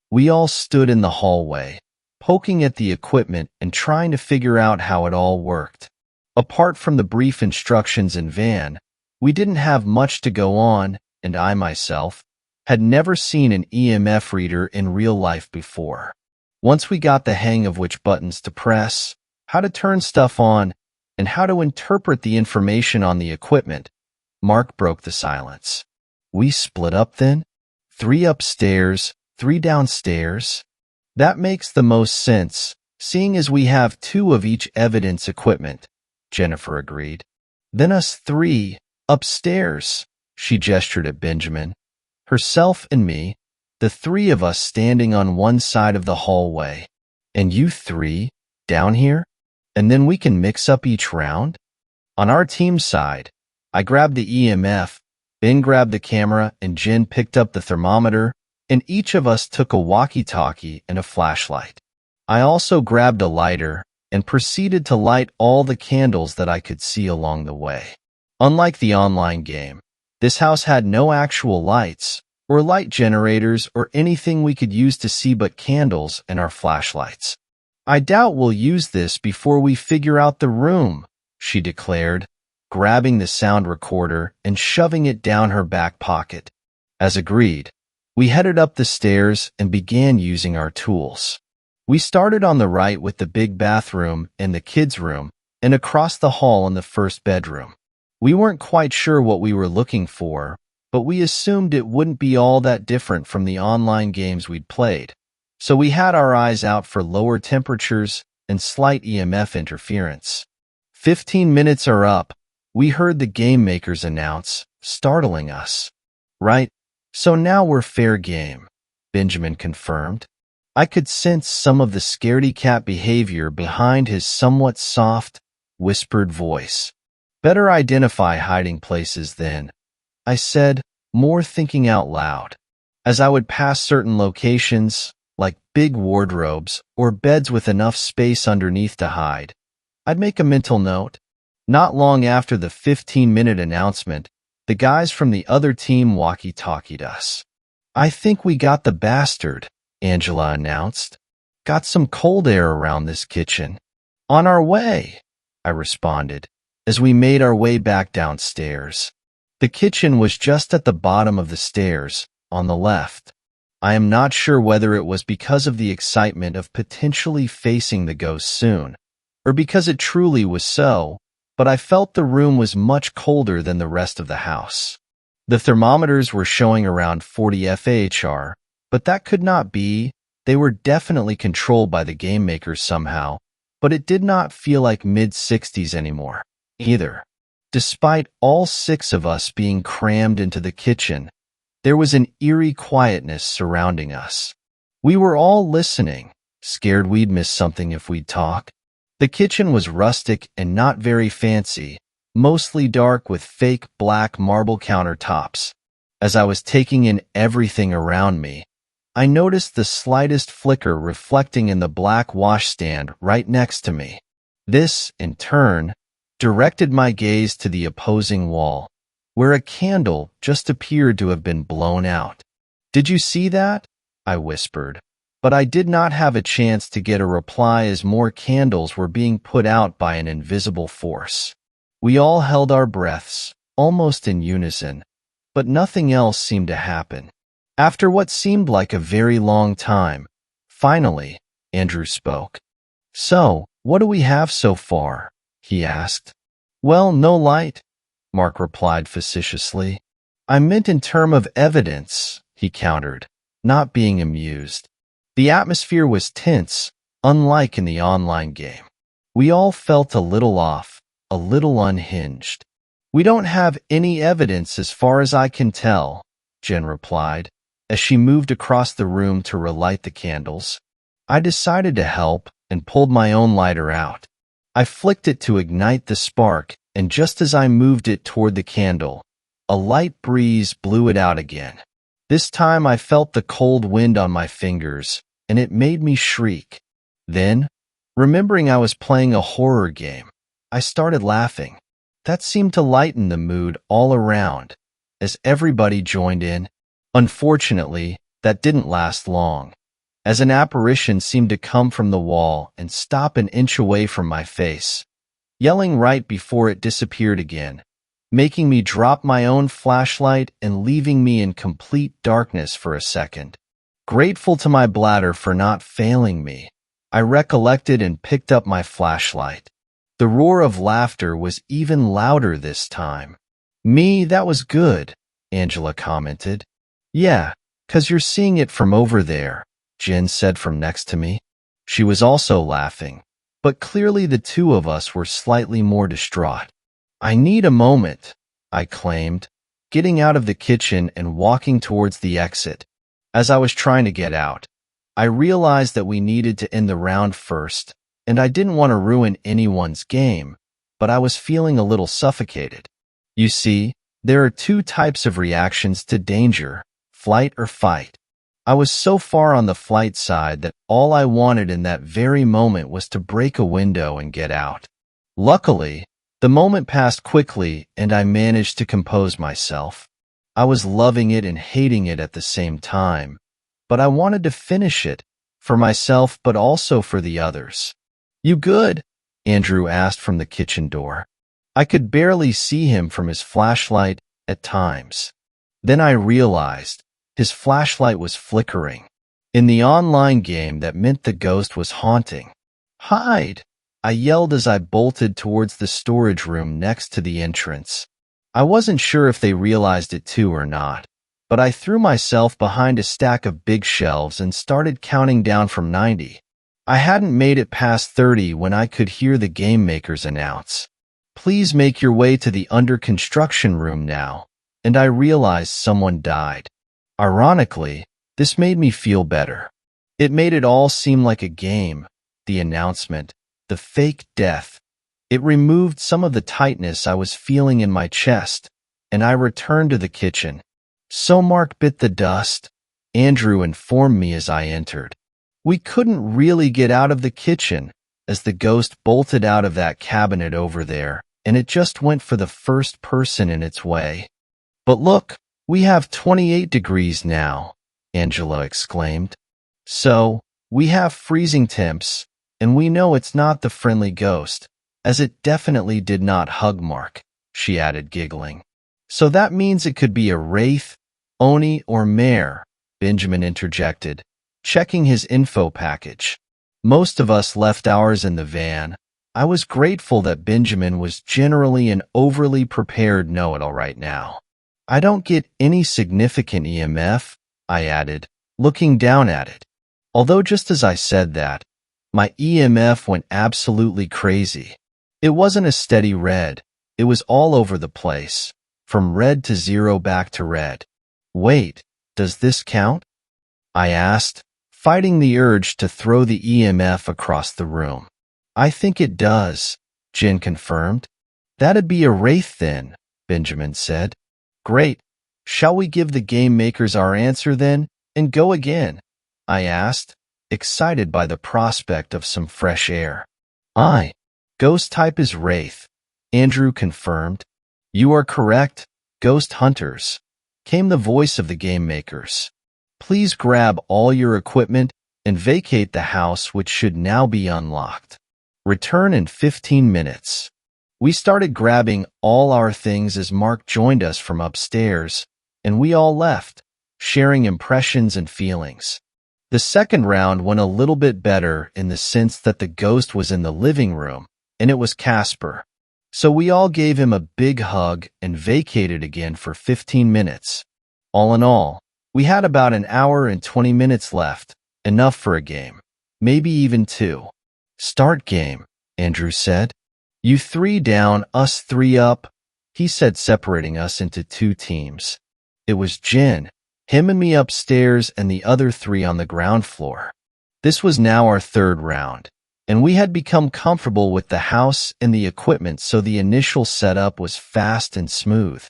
We all stood in the hallway, poking at the equipment and trying to figure out how it all worked. Apart from the brief instructions in van, we didn't have much to go on, and I myself had never seen an EMF reader in real life before. Once we got the hang of which buttons to press, how to turn stuff on, and how to interpret the information on the equipment, Mark broke the silence. We split up then? 3 upstairs, 3 downstairs? That makes the most sense, seeing as we have 2 of each evidence equipment, Jennifer agreed. Then us 3, upstairs, she gestured at Benjamin. Herself and me, the 3 of us standing on one side of the hallway. And you 3, down here? And then we can mix up each round? On our team side, I grabbed the EMF, Ben grabbed the camera, and Jen picked up the thermometer, and each of us took a walkie-talkie and a flashlight. I also grabbed a lighter and proceeded to light all the candles that I could see along the way. Unlike the online game, this house had no actual lights, or light generators, or anything we could use to see but candles and our flashlights. I doubt we'll use this before we figure out the room, she declared, grabbing the sound recorder and shoving it down her back pocket. As agreed, we headed up the stairs and began using our tools. We started on the right with the big bathroom and the kids' room, and across the hall in the first bedroom. We weren't quite sure what we were looking for, but we assumed it wouldn't be all that different from the online games we'd played, so we had our eyes out for lower temperatures and slight EMF interference. 15 minutes are up, we heard the game makers announce, startling us. Right, so now we're fair game, Benjamin confirmed. I could sense some of the scaredy cat behavior behind his somewhat soft, whispered voice. Better identify hiding places then, I said, more thinking out loud. As I would pass certain locations, like big wardrobes or beds with enough space underneath to hide, I'd make a mental note. Not long after the 15-minute announcement, the guys from the other team walkie-talkied us. I think we got the bastard, Angela announced. Got some cold air around this kitchen. On our way, I responded, as we made our way back downstairs. The kitchen was just at the bottom of the stairs, on the left. I am not sure whether it was because of the excitement of potentially facing the ghost soon, or because it truly was so, but I felt the room was much colder than the rest of the house. The thermometers were showing around 40 FAHR, but that could not be. They were definitely controlled by the game makers somehow, but it did not feel like mid-60s anymore, either. Despite all 6 of us being crammed into the kitchen, there was an eerie quietness surrounding us. We were all listening, scared we'd miss something if we'd talk. The kitchen was rustic and not very fancy, mostly dark with fake black marble countertops. As I was taking in everything around me, I noticed the slightest flicker reflecting in the black washstand right next to me. This, in turn, directed my gaze to the opposing wall, where a candle just appeared to have been blown out. "Did you see that?" I whispered, but I did not have a chance to get a reply as more candles were being put out by an invisible force. We all held our breaths, almost in unison, but nothing else seemed to happen. After what seemed like a very long time, finally, Andrew spoke. "So, what do we have so far?" he asked. "Well, no light," Mark replied facetiously. "I meant in terms of evidence," he countered, not being amused. The atmosphere was tense, unlike in the online game. We all felt a little off, a little unhinged. "We don't have any evidence as far as I can tell," Jen replied, as she moved across the room to relight the candles. I decided to help and pulled my own lighter out. I flicked it to ignite the spark, and just as I moved it toward the candle, a light breeze blew it out again. This time I felt the cold wind on my fingers, and it made me shriek. Then, remembering I was playing a horror game, I started laughing. That seemed to lighten the mood all around, as everybody joined in. Unfortunately, that didn't last long, as an apparition seemed to come from the wall and stop an inch away from my face, yelling right before it disappeared again, making me drop my own flashlight and leaving me in complete darkness for a second. Grateful to my bladder for not failing me, I recollected and picked up my flashlight. The roar of laughter was even louder this time. "Me, that was good," Angela commented. "Yeah, 'cause you're seeing it from over there," Jen said from next to me. She was also laughing, but clearly the two of us were slightly more distraught. "I need a moment," I claimed, getting out of the kitchen and walking towards the exit. As I was trying to get out, I realized that we needed to end the round first, and I didn't want to ruin anyone's game, but I was feeling a little suffocated. You see, there are two types of reactions to danger: flight or fight. I was so far on the flight side that all I wanted in that very moment was to break a window and get out. Luckily, the moment passed quickly and I managed to compose myself. I was loving it and hating it at the same time, but I wanted to finish it, for myself but also for the others. "You good?" Andrew asked from the kitchen door. I could barely see him from his flashlight at times. Then I realized his flashlight was flickering. In the online game, that meant the ghost was haunting. "Hide!" I yelled as I bolted towards the storage room next to the entrance. I wasn't sure if they realized it too or not, but I threw myself behind a stack of big shelves and started counting down from 90. I hadn't made it past 30 when I could hear the game makers announce, "Please make your way to the under construction room now," and I realized someone died. Ironically, this made me feel better. It made it all seem like a game, the announcement, the fake death. It removed some of the tightness I was feeling in my chest, and I returned to the kitchen. "So Mark bit the dust," Andrew informed me as I entered. "We couldn't really get out of the kitchen, as the ghost bolted out of that cabinet over there, and it just went for the first person in its way." "But look, we have 28 degrees now," Angela exclaimed. "So, we have freezing temps, and we know it's not the friendly ghost, as it definitely did not hug Mark," she added, giggling. "So that means it could be a wraith, Oni, or mare," Benjamin interjected, checking his info package. Most of us left ours in the van. I was grateful that Benjamin was generally an overly prepared know-it-all right now. "I don't get any significant EMF," I added, looking down at it. Although just as I said that, my EMF went absolutely crazy. It wasn't a steady red. It was all over the place, from red to 0 back to red. "Wait, does this count?" I asked, fighting the urge to throw the EMF across the room. I think it does, Jin confirmed. That'd be a wraith then, Benjamin said. Great. Shall we give the game makers our answer then, and go again? I asked, excited by the prospect of some fresh air. Aye. Ghost type is wraith, Andrew confirmed. You are correct, ghost hunters, came the voice of the game makers. Please grab all your equipment and vacate the house, which should now be unlocked. Return in 15 minutes. We started grabbing all our things as Mark joined us from upstairs, and we all left, sharing impressions and feelings. The second round went a little bit better in the sense that the ghost was in the living room, and it was Casper. So we all gave him a big hug and vacated again for 15 minutes. All in all, we had about an hour and 20 minutes left, enough for a game, maybe even two. Start game, Andrew said. You three down, us three up, he said, separating us into two teams. It was Jin, him and me upstairs, and the other three on the ground floor. This was now our third round, and we had become comfortable with the house and the equipment, so the initial setup was fast and smooth.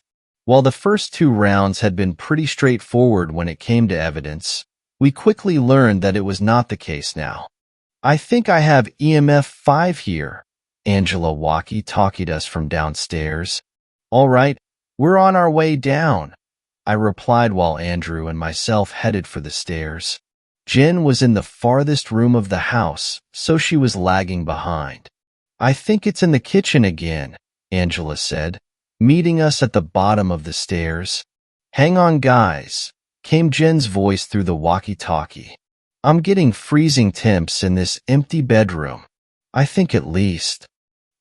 While the first two rounds had been pretty straightforward when it came to evidence, we quickly learned that it was not the case now. I think I have EMF 5 here, Angela walkie-talkied us from downstairs. All right, we're on our way down, I replied while Andrew and myself headed for the stairs. Jen was in the farthest room of the house, so she was lagging behind. I think it's in the kitchen again, Angela said, meeting us at the bottom of the stairs. Hang on, guys, came Jen's voice through the walkie-talkie. I'm getting freezing temps in this empty bedroom. I think at least.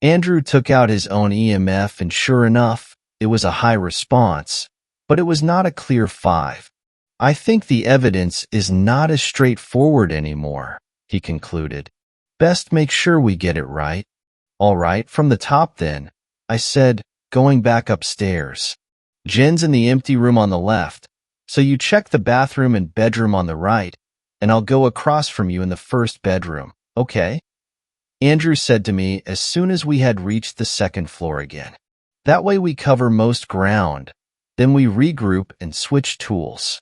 Andrew took out his own EMF, and sure enough, it was a high response, but it was not a clear 5. I think the evidence is not as straightforward anymore, he concluded. Best make sure we get it right. All right, from the top then, I said, going back upstairs. Jen's in the empty room on the left, so you check the bathroom and bedroom on the right, and I'll go across from you in the first bedroom, okay? Andrew said to me as soon as we had reached the second floor again. That way we cover most ground, then we regroup and switch tools.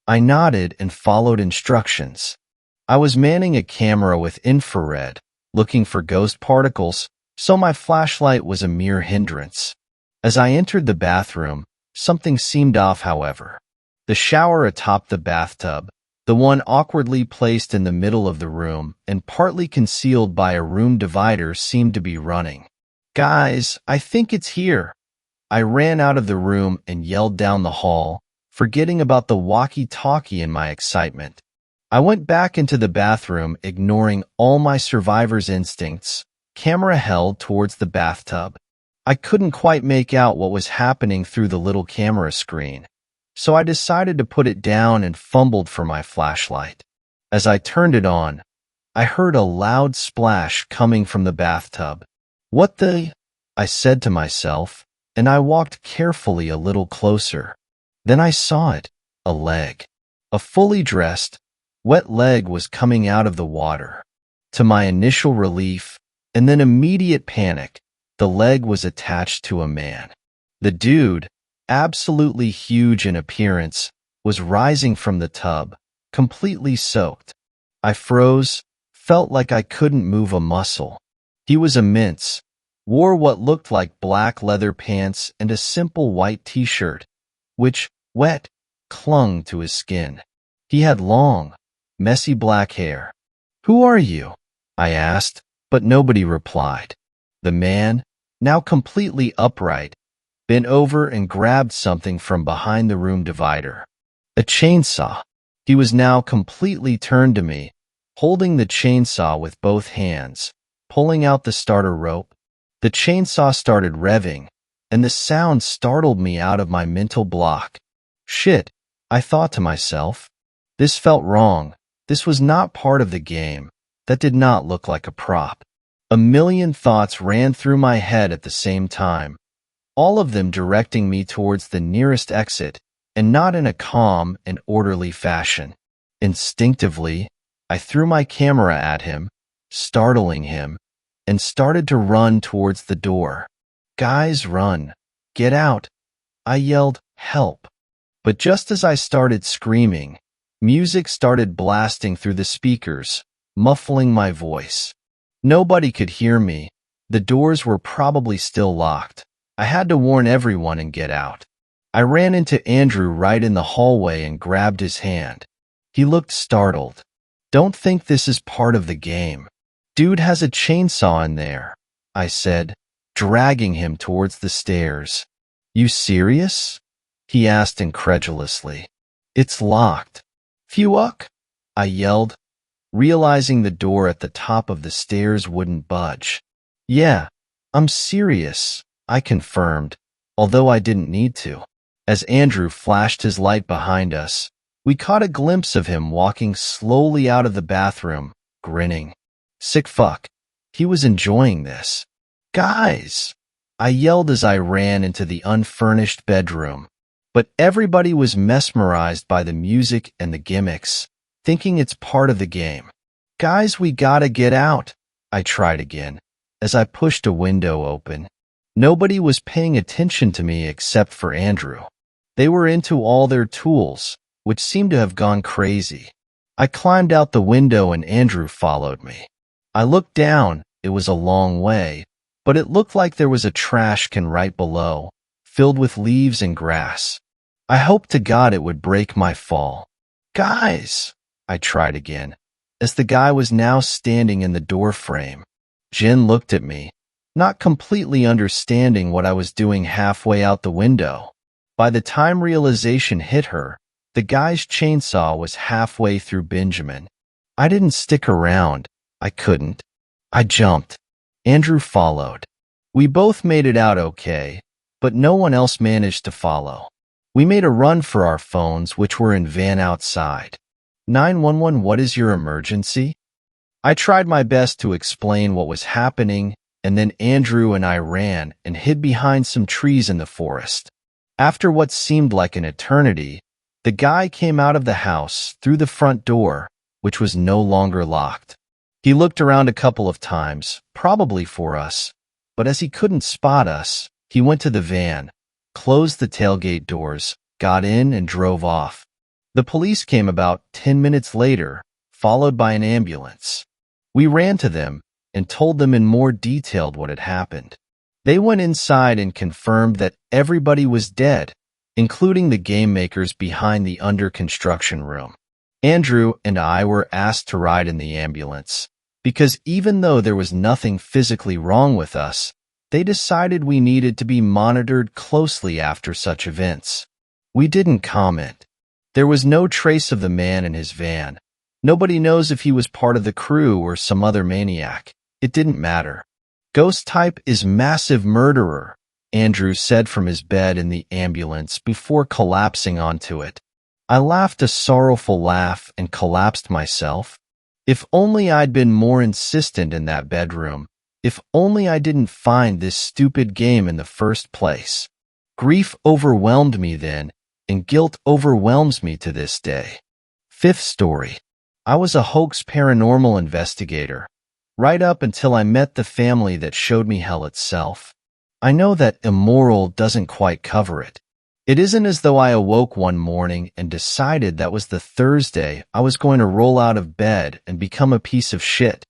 I nodded and followed instructions. I was manning a camera with infrared, looking for ghost particles, so my flashlight was a mere hindrance. As I entered the bathroom, something seemed off, however. The shower atop the bathtub, the one awkwardly placed in the middle of the room and partly concealed by a room divider, seemed to be running. Guys, I think it's here. I ran out of the room and yelled down the hall, forgetting about the walkie-talkie in my excitement. I went back into the bathroom, ignoring all my survivor's instincts, camera held towards the bathtub. I couldn't quite make out what was happening through the little camera screen, so I decided to put it down and fumbled for my flashlight. As I turned it on, I heard a loud splash coming from the bathtub. What the? I said to myself, and I walked carefully a little closer. Then I saw it, a leg. A fully dressed, wet leg was coming out of the water. To my initial relief, and then immediate panic, the leg was attached to a man. The dude, absolutely huge in appearance, was rising from the tub, completely soaked. I froze, felt like I couldn't move a muscle. He was immense, wore what looked like black leather pants and a simple white t-shirt, which, wet, clung to his skin. He had long, messy black hair. Who are you? I asked, but nobody replied. The man, now completely upright, bent over and grabbed something from behind the room divider. A chainsaw. He was now completely turned to me, holding the chainsaw with both hands, pulling out the starter rope. The chainsaw started revving, and the sound startled me out of my mental block. Shit, I thought to myself. This felt wrong. This was not part of the game. That did not look like a prop. A million thoughts ran through my head at the same time, all of them directing me towards the nearest exit, and not in a calm and orderly fashion. Instinctively, I threw my camera at him, startling him, and started to run towards the door. "Guys, run! Get out!" I yelled, "Help!" But just as I started screaming, music started blasting through the speakers, muffling my voice. Nobody could hear me. The doors were probably still locked. I had to warn everyone and get out. I ran into Andrew right in the hallway and grabbed his hand. He looked startled. "Don't think this is part of the game. Dude has a chainsaw in there," I said, dragging him towards the stairs. "You serious?" he asked incredulously. "It's locked." "Fuck!" I yelled, realizing the door at the top of the stairs wouldn't budge. "Yeah, I'm serious," I confirmed, although I didn't need to. As Andrew flashed his light behind us, we caught a glimpse of him walking slowly out of the bathroom, grinning. Sick fuck. He was enjoying this. "Guys!" I yelled as I ran into the unfurnished bedroom. But everybody was mesmerized by the music and the gimmicks, thinking it's part of the game. "Guys, we gotta get out," I tried again, as I pushed a window open. Nobody was paying attention to me except for Andrew. They were into all their tools, which seemed to have gone crazy. I climbed out the window and Andrew followed me. I looked down. It was a long way, but it looked like there was a trash can right below, filled with leaves and grass. I hoped to God it would break my fall. "Guys!" I tried again, as the guy was now standing in the doorframe. Jen looked at me, not completely understanding what I was doing halfway out the window. By the time realization hit her, the guy's chainsaw was halfway through Benjamin. I didn't stick around. I couldn't. I jumped. Andrew followed. We both made it out okay, but no one else managed to follow. We made a run for our phones, which were in van outside. 911, what is your emergency? I tried my best to explain what was happening, and then Andrew and I ran and hid behind some trees in the forest. After what seemed like an eternity, the guy came out of the house through the front door, which was no longer locked. He looked around a couple of times, probably for us, but as he couldn't spot us, he went to the van, closed the tailgate doors, got in, and drove off. The police came about 10 minutes later, followed by an ambulance. We ran to them and told them in more detail what had happened. They went inside and confirmed that everybody was dead, including the game makers behind the under-construction room. Andrew and I were asked to ride in the ambulance, because even though there was nothing physically wrong with us, they decided we needed to be monitored closely after such events. We didn't comment. There was no trace of the man in his van. Nobody knows if he was part of the crew or some other maniac. It didn't matter. "Ghost type is massive murderer," Andrew said from his bed in the ambulance before collapsing onto it. I laughed a sorrowful laugh and collapsed myself. If only I'd been more insistent in that bedroom. If only I didn't find this stupid game in the first place. Grief overwhelmed me then, and guilt overwhelms me to this day. Fifth story. I was a hoax paranormal investigator, right up until I met the family that showed me hell itself. I know that immoral doesn't quite cover it. It isn't as though I awoke one morning and decided that was the Thursday I was going to roll out of bed and become a piece of shit.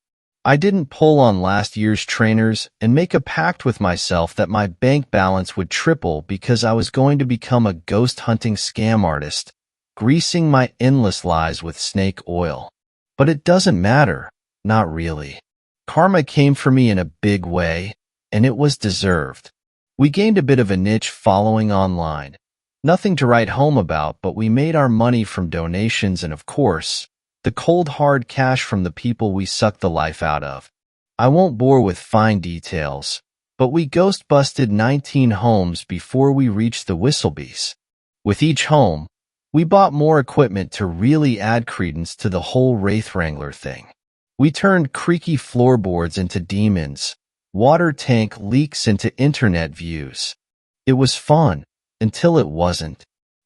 I didn't pull on last year's trainers and make a pact with myself that my bank balance would triple because I was going to become a ghost hunting scam artist, greasing my endless lies with snake oil. But it doesn't matter. Not really. Karma came for me in a big way, and it was deserved. We gained a bit of a niche following online. Nothing to write home about, but we made our money from donations and, of course, the cold hard cash from the people we sucked the life out of. I won't bore with fine details, but we ghost busted 19 homes before we reached the Whistlebees. With each home, we bought more equipment to really add credence to the whole Wraith Wrangler thing. We turned creaky floorboards into demons, water tank leaks into internet views. It was fun, until it wasn't.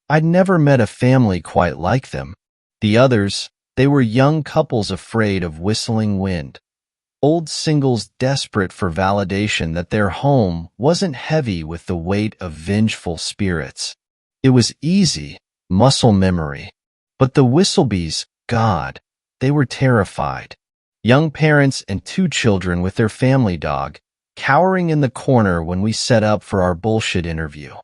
I'd never met a family quite like them. The others, they were young couples afraid of whistling wind. Old singles desperate for validation that their home wasn't heavy with the weight of vengeful spirits. It was easy, muscle memory. But the Whistlebees, God, they were terrified. Young parents and 2 children with their family dog, cowering in the corner when we set up for our bullshit interview.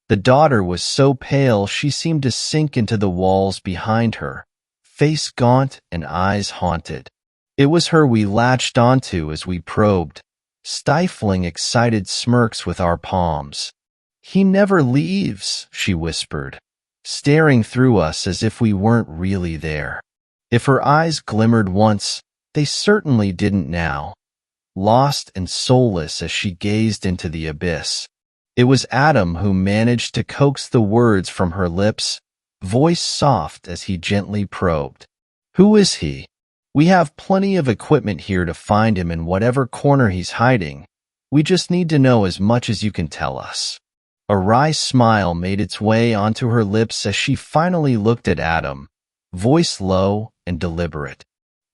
The daughter was so pale she seemed to sink into the walls behind her, face gaunt and eyes haunted. It was her we latched onto as we probed, stifling excited smirks with our palms. "He never leaves," she whispered, staring through us as if we weren't really there. If her eyes glimmered once, they certainly didn't now, lost and soulless as she gazed into the abyss. It was Adam who managed to coax the words from her lips, voice soft as he gently probed. "Who is he? We have plenty of equipment here to find him in whatever corner he's hiding. We just need to know as much as you can tell us." A wry smile made its way onto her lips as she finally looked at Adam, voice low and deliberate.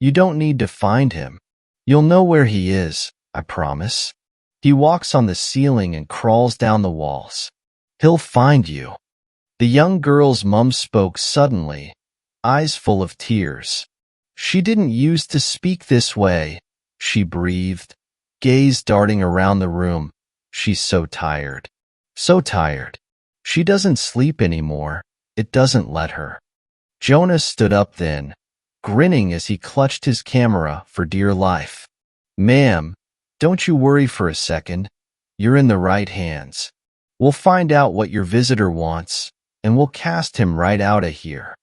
"You don't need to find him. You'll know where he is, I promise. He walks on the ceiling and crawls down the walls. He'll find you." The young girl's mum spoke suddenly, eyes full of tears. "She didn't use to speak this way," she breathed, gaze darting around the room. "She's so tired. So tired. She doesn't sleep anymore. It doesn't let her." Jonah stood up then, grinning as he clutched his camera for dear life. "Ma'am, don't you worry for a second. You're in the right hands. We'll find out what your visitor wants, and we'll cast him right out of here.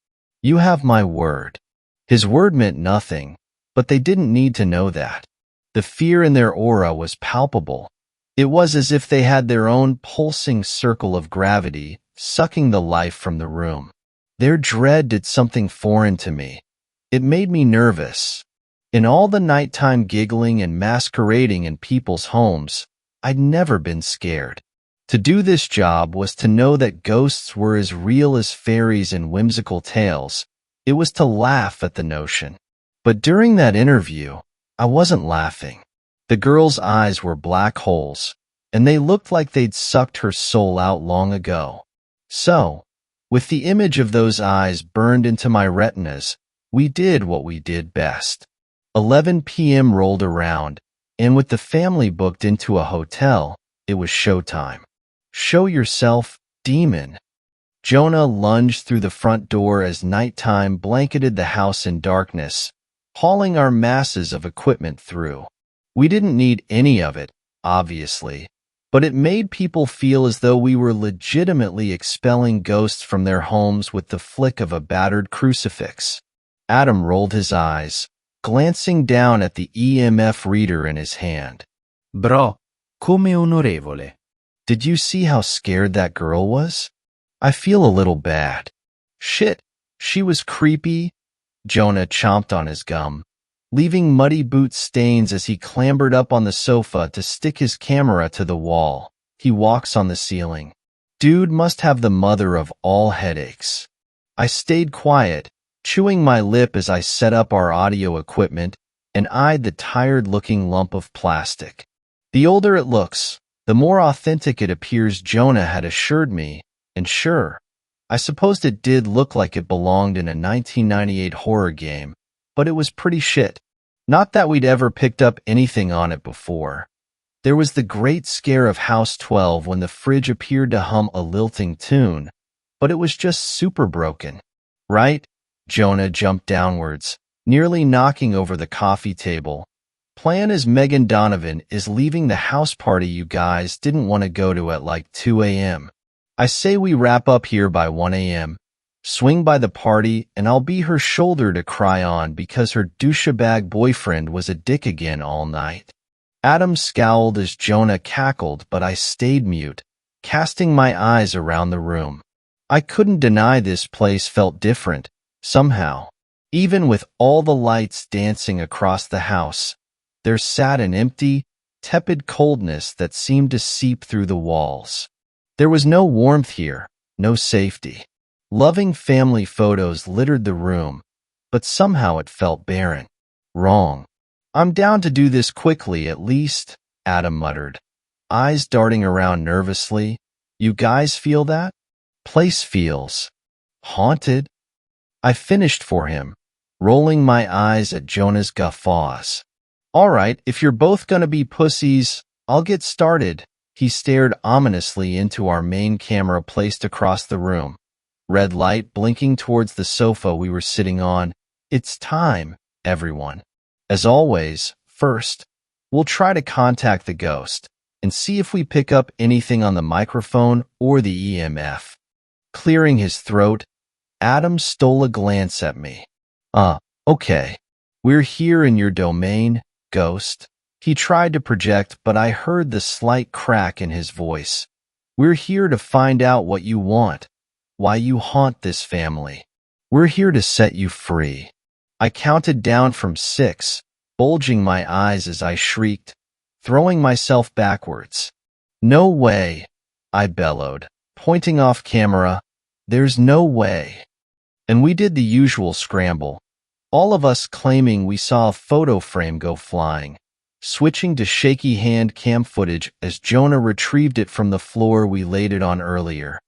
You have my word." His word meant nothing, but they didn't need to know that. The fear in their aura was palpable. It was as if they had their own pulsing circle of gravity, sucking the life from the room. Their dread did something foreign to me. It made me nervous. In all the nighttime giggling and masquerading in people's homes, I'd never been scared. To do this job was to know that ghosts were as real as fairies in whimsical tales. It was to laugh at the notion. But during that interview, I wasn't laughing. The girl's eyes were black holes, and they looked like they'd sucked her soul out long ago. So, with the image of those eyes burned into my retinas, we did what we did best. 11 p.m. rolled around, and with the family booked into a hotel, it was showtime. "Show yourself, demon." Jonah lunged through the front door as nighttime blanketed the house in darkness, hauling our masses of equipment through. We didn't need any of it, obviously, but it made people feel as though we were legitimately expelling ghosts from their homes with the flick of a battered crucifix. Adam rolled his eyes, glancing down at the EMF reader in his hand. "Bro, come onorevole." "Did you see how scared that girl was? I feel a little bad." "Shit, she was creepy." Jonah chomped on his gum, leaving muddy boot stains as he clambered up on the sofa to stick his camera to the wall. He walks on the ceiling. Dude must have the mother of all headaches. I stayed quiet, chewing my lip as I set up our audio equipment and eyed the tired-looking lump of plastic. The older it looks, the more authentic it appears, Jonah had assured me, and sure, I supposed it did look like it belonged in a 1998 horror game, but it was pretty shit. Not that we'd ever picked up anything on it before. There was the great scare of House 12 when the fridge appeared to hum a lilting tune, but it was just super broken. Right? Jonah jumped downwards, nearly knocking over the coffee table. Plan is Megan Donovan is leaving the house party you guys didn't want to go to at like 2 a.m. I say we wrap up here by 1 a.m., swing by the party, and I'll be her shoulder to cry on because her douchebag boyfriend was a dick again all night. Adam scowled as Jonah cackled, but I stayed mute, casting my eyes around the room. I couldn't deny this place felt different, somehow. Even with all the lights dancing across the house, there sat an empty, tepid coldness that seemed to seep through the walls. There was no warmth here, no safety. Loving family photos littered the room, but somehow it felt barren. Wrong. I'm down to do this quickly at least, Adam muttered, eyes darting around nervously. You guys feel that? Place feels haunted. I finished for him, rolling my eyes at Jonah's guffaws. All right, if you're both gonna be pussies, I'll get started. He stared ominously into our main camera placed across the room, red light blinking towards the sofa we were sitting on. It's time, everyone. As always, first, we'll try to contact the ghost and see if we pick up anything on the microphone or the EMF. Clearing his throat, Adam stole a glance at me. Okay. We're here in your domain, ghost. He tried to project, but I heard the slight crack in his voice. We're here to find out what you want, why you haunt this family. We're here to set you free. I counted down from 6, bulging my eyes as I shrieked, throwing myself backwards. No way, I bellowed, pointing off camera. There's no way. And we did the usual scramble, all of us claiming we saw a photo frame go flying, switching to shaky hand cam footage as Jonah retrieved it from the floor we laid it on earlier.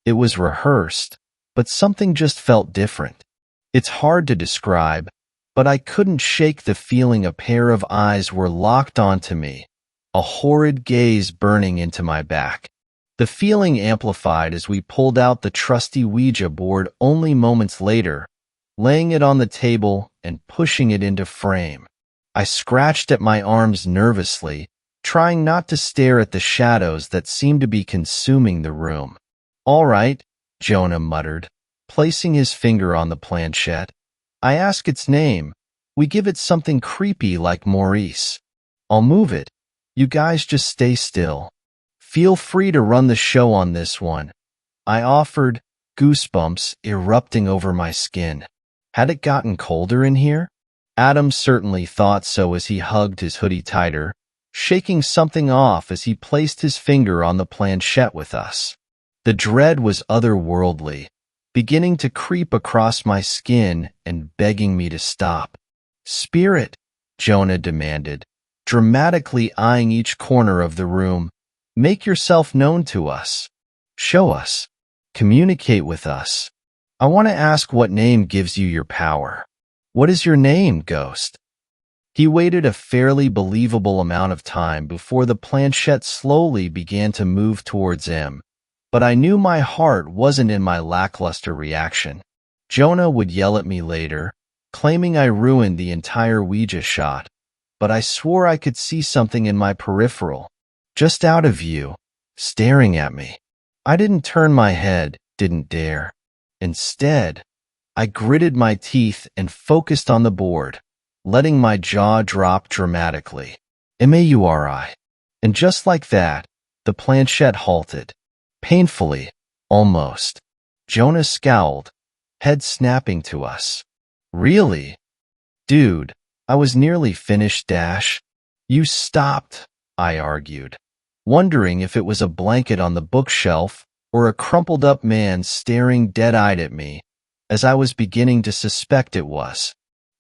It was rehearsed, but something just felt different. It's hard to describe, but I couldn't shake the feeling a pair of eyes were locked onto me, a horrid gaze burning into my back. The feeling amplified as we pulled out the trusty Ouija board only moments later, laying it on the table and pushing it into frame. I scratched at my arms nervously, trying not to stare at the shadows that seemed to be consuming the room. All right, Jonah muttered, placing his finger on the planchette. I ask its name. We give it something creepy like Maurice. I'll move it. You guys just stay still. Feel free to run the show on this one. I offered, goosebumps erupting over my skin. Had it gotten colder in here? Adam certainly thought so as he hugged his hoodie tighter, shaking something off as he placed his finger on the planchette with us. The dread was otherworldly, beginning to creep across my skin and begging me to stop. Spirit, Jonah demanded, dramatically eyeing each corner of the room. Make yourself known to us. Show us. Communicate with us. I want to ask what name gives you your power. What is your name, ghost? He waited a fairly believable amount of time before the planchette slowly began to move towards him, but I knew my heart wasn't in my lackluster reaction. Jonah would yell at me later, claiming I ruined the entire Ouija shot, but I swore I could see something in my peripheral, just out of view, staring at me. I didn't turn my head, didn't dare. Instead, I gritted my teeth and focused on the board, letting my jaw drop dramatically. Mauri. And just like that, the planchette halted. Painfully, almost. Jonah scowled, head snapping to us. Really? Dude, I was nearly finished, Dash. You stopped, I argued, wondering if it was a blanket on the bookshelf or a crumpled-up man staring dead-eyed at me, as I was beginning to suspect it was.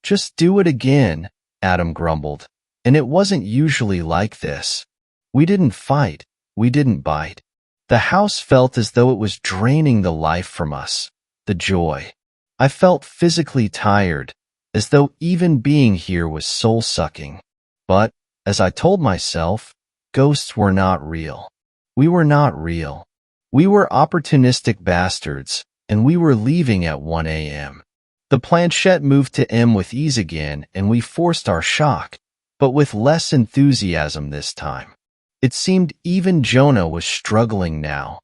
Just do it again, Adam grumbled, and it wasn't usually like this. We didn't fight, we didn't bite. The house felt as though it was draining the life from us, the joy. I felt physically tired, as though even being here was soul-sucking. But, as I told myself, ghosts were not real. We were not real. We were opportunistic bastards, and we were leaving at 1 a.m. The planchette moved to M with ease again, and we forced our shock, but with less enthusiasm this time. It seemed even Jonah was struggling now,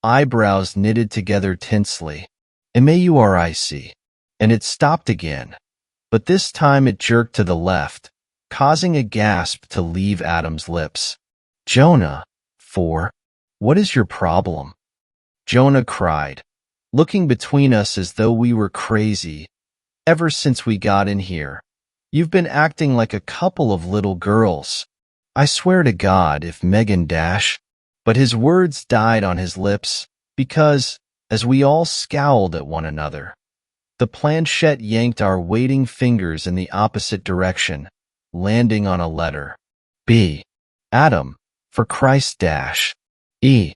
eyebrows knitted together tensely. Mauric. And it stopped again, but this time it jerked to the left, causing a gasp to leave Adam's lips. Jonah, what is your problem? Jonah cried, looking between us as though we were crazy. Ever since we got in here, you've been acting like a couple of little girls. I swear to God if Megan Dash. But his words died on his lips because, as we all scowled at one another, the planchette yanked our waiting fingers in the opposite direction, landing on a letter. B. Adam, for Christ dash. E.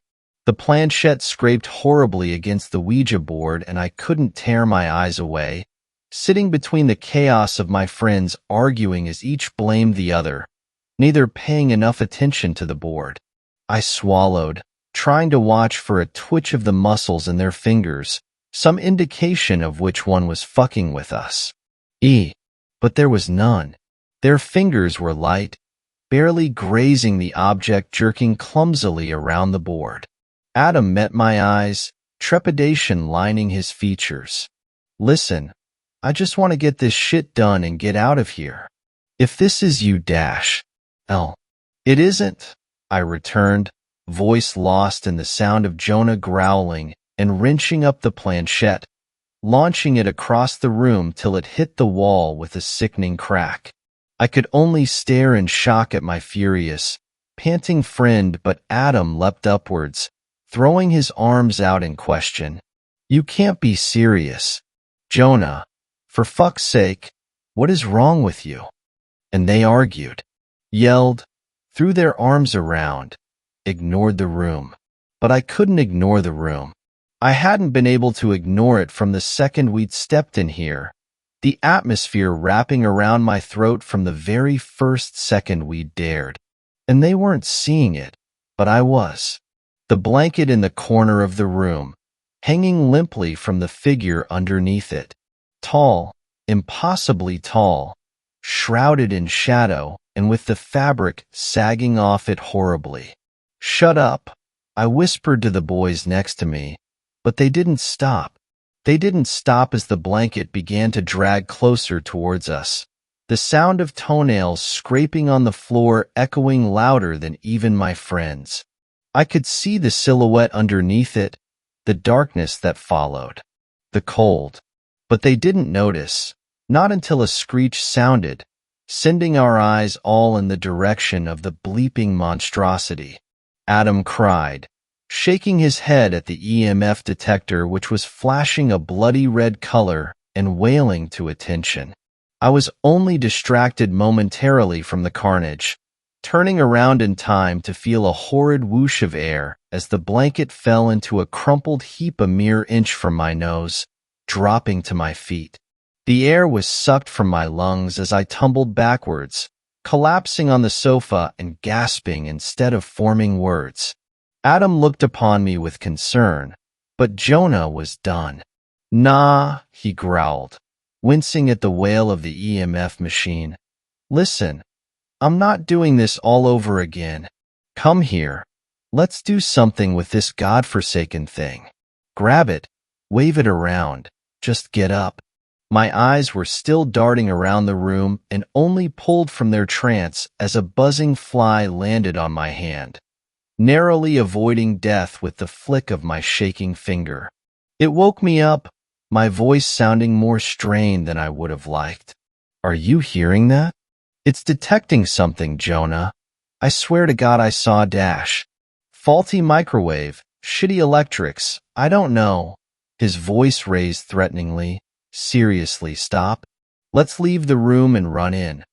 The planchette scraped horribly against the Ouija board and I couldn't tear my eyes away, sitting between the chaos of my friends arguing as each blamed the other, neither paying enough attention to the board. I swallowed, trying to watch for a twitch of the muscles in their fingers, some indication of which one was fucking with us. E. But there was none. Their fingers were light, barely grazing the object jerking clumsily around the board. Adam met my eyes, trepidation lining his features. Listen, I just want to get this shit done and get out of here. If this is you dash. L. It isn't, I returned, voice lost in the sound of Jonah growling and wrenching up the planchette, launching it across the room till it hit the wall with a sickening crack. I could only stare in shock at my furious, panting friend, but Adam leapt upwards, throwing his arms out in question. You can't be serious. Jonah, for fuck's sake, what is wrong with you? And they argued, yelled, threw their arms around, ignored the room. But I couldn't ignore the room. I hadn't been able to ignore it from the second we'd stepped in here, the atmosphere wrapping around my throat from the very first second we dared. And they weren't seeing it, but I was. The blanket in the corner of the room, hanging limply from the figure underneath it. Tall, impossibly tall, shrouded in shadow and with the fabric sagging off it horribly. Shut up, I whispered to the boys next to me, but they didn't stop. They didn't stop as the blanket began to drag closer towards us, the sound of toenails scraping on the floor echoing louder than even my friends. I could see the silhouette underneath it, the darkness that followed, the cold. But they didn't notice, not until a screech sounded, sending our eyes all in the direction of the bleeping monstrosity. Adam cried, shaking his head at the EMF detector which was flashing a bloody red color and wailing to attention. I was only distracted momentarily from the carnage, turning around in time to feel a horrid whoosh of air as the blanket fell into a crumpled heap a mere inch from my nose, dropping to my feet. The air was sucked from my lungs as I tumbled backwards, collapsing on the sofa and gasping instead of forming words. Adam looked upon me with concern, but Jonah was done. Nah, he growled, wincing at the wail of the EMF machine. Listen, I'm not doing this all over again. Come here. Let's do something with this godforsaken thing. Grab it, wave it around, just get up. My eyes were still darting around the room and only pulled from their trance as a buzzing fly landed on my hand, narrowly avoiding death with the flick of my shaking finger. It woke me up, my voice sounding more strained than I would have liked. Are you hearing that? It's detecting something, Jonah. I swear to God I saw dash. Faulty microwave, shitty electrics, I don't know. His voice raised threateningly. Seriously, stop. Let's leave the room and run in.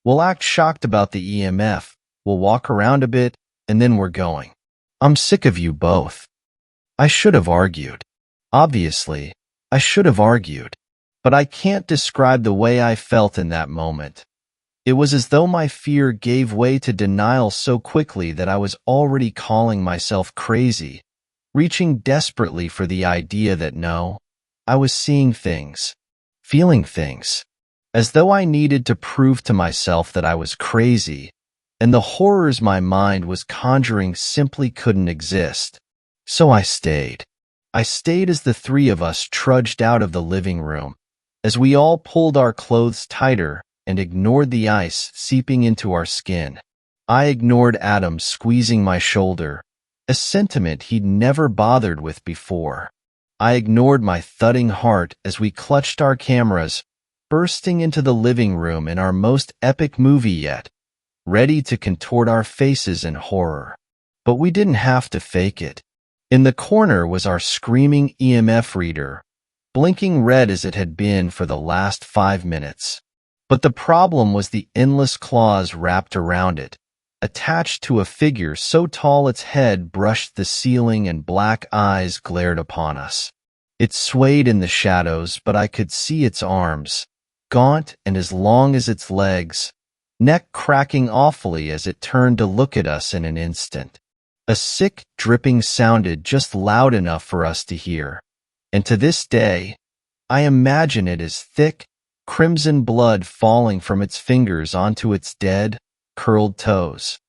We'll act shocked about the EMF. We'll walk around a bit, and then we're going. I'm sick of you both. I should have argued. Obviously, I should have argued. But I can't describe the way I felt in that moment. It was as though my fear gave way to denial so quickly that I was already calling myself crazy, reaching desperately for the idea that no, I was seeing things, feeling things, as though I needed to prove to myself that I was crazy, and the horrors my mind was conjuring simply couldn't exist. So I stayed. I stayed as the three of us trudged out of the living room, as we all pulled our clothes tighter and ignored the ice seeping into our skin. I ignored Adam squeezing my shoulder, a sentiment he'd never bothered with before. I ignored my thudding heart as we clutched our cameras, bursting into the living room in our most epic movie yet, ready to contort our faces in horror. But we didn't have to fake it. In the corner was our screaming EMF reader, blinking red as it had been for the last 5 minutes. But the problem was the endless claws wrapped around it, attached to a figure so tall its head brushed the ceiling and black eyes glared upon us. It swayed in the shadows, but I could see its arms, gaunt and as long as its legs, neck cracking awfully as it turned to look at us in an instant. A sick, dripping sounded just loud enough for us to hear, and to this day, I imagine it as thick, crimson blood falling from its fingers onto its dead, curled toes.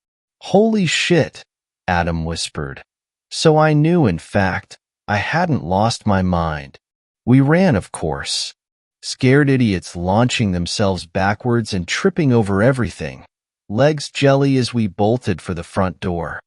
"Holy shit," Adam whispered. So I knew, in fact, I hadn't lost my mind. We ran, of course. Scared idiots launching themselves backwards and tripping over everything, legs jelly as we bolted for the front door.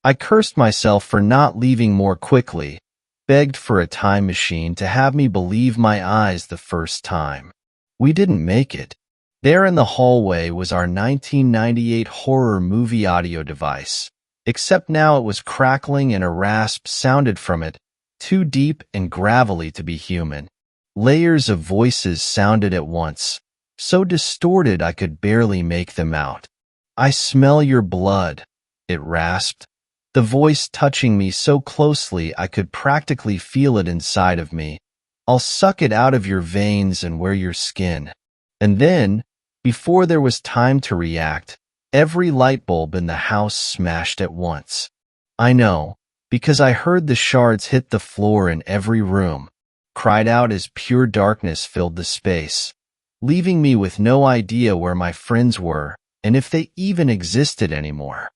I cursed myself for not leaving more quickly, begged for a time machine to have me believe my eyes the first time. We didn't make it. There in the hallway was our 1998 horror movie audio device, except now it was crackling and a rasp sounded from it, too deep and gravelly to be human. Layers of voices sounded at once, so distorted I could barely make them out. "I smell your blood," it rasped, the voice touching me so closely I could practically feel it inside of me. "I'll suck it out of your veins and wear your skin." And then, before there was time to react, every light bulb in the house smashed at once. I know, because I heard the shards hit the floor in every room, cried out as pure darkness filled the space, leaving me with no idea where my friends were and if they even existed anymore.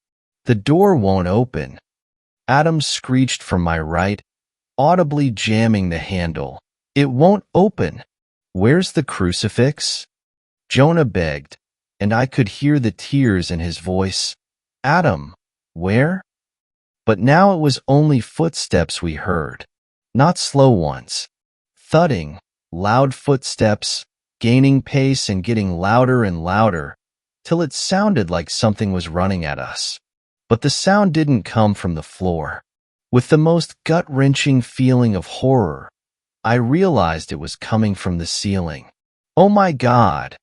"The door won't open," Adam screeched from my right, audibly jamming the handle. "It won't open." "Where's the crucifix?" Jonah begged, and I could hear the tears in his voice. "Adam, where?" But now it was only footsteps we heard, not slow ones. Thudding, loud footsteps, gaining pace and getting louder and louder, till it sounded like something was running at us. But the sound didn't come from the floor. With the most gut-wrenching feeling of horror, I realized it was coming from the ceiling. "Oh my God!"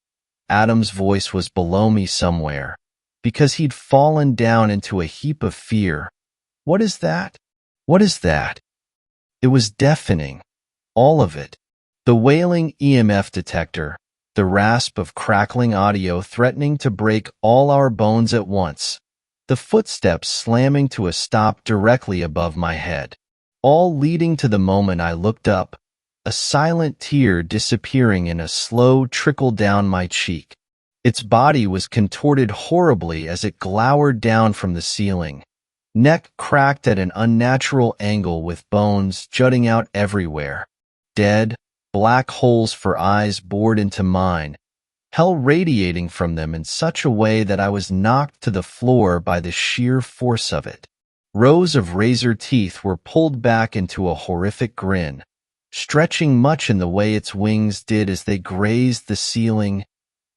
Adam's voice was below me somewhere, because he'd fallen down into a heap of fear. "What is that? What is that?" It was deafening. All of it. The wailing EMF detector, the rasp of crackling audio threatening to break all our bones at once, the footsteps slamming to a stop directly above my head, all leading to the moment I looked up, a silent tear disappearing in a slow trickle down my cheek. Its body was contorted horribly as it glowered down from the ceiling, neck cracked at an unnatural angle with bones jutting out everywhere. Dead, black holes for eyes bored into mine, hell radiating from them in such a way that I was knocked to the floor by the sheer force of it. Rows of razor teeth were pulled back into a horrific grin, stretching much in the way its wings did as they grazed the ceiling,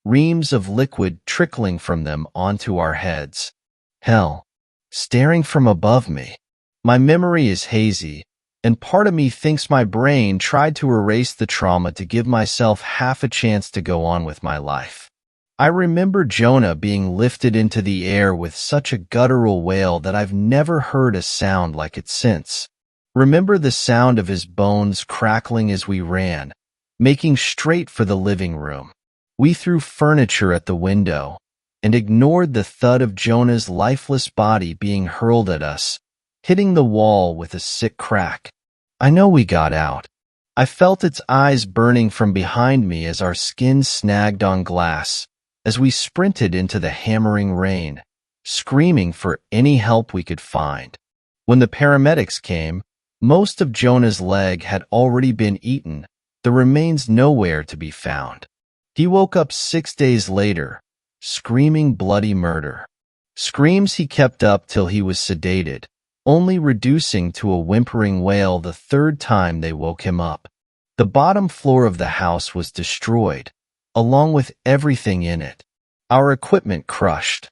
reams of liquid trickling from them onto our heads. Hell, staring from above me. My memory is hazy, and part of me thinks my brain tried to erase the trauma to give myself half a chance to go on with my life. I remember Jonah being lifted into the air with such a guttural wail that I've never heard a sound like it since. Remember the sound of his bones crackling as we ran, making straight for the living room. We threw furniture at the window and ignored the thud of Jonah's lifeless body being hurled at us, hitting the wall with a sick crack. I know we got out. I felt its eyes burning from behind me as our skin snagged on glass, as we sprinted into the hammering rain, screaming for any help we could find. When the paramedics came, most of Jonah's leg had already been eaten, the remains nowhere to be found. He woke up 6 days later, screaming bloody murder. Screams he kept up till he was sedated, only reducing to a whimpering wail the third time they woke him up. The bottom floor of the house was destroyed, along with everything in it. Our equipment crushed.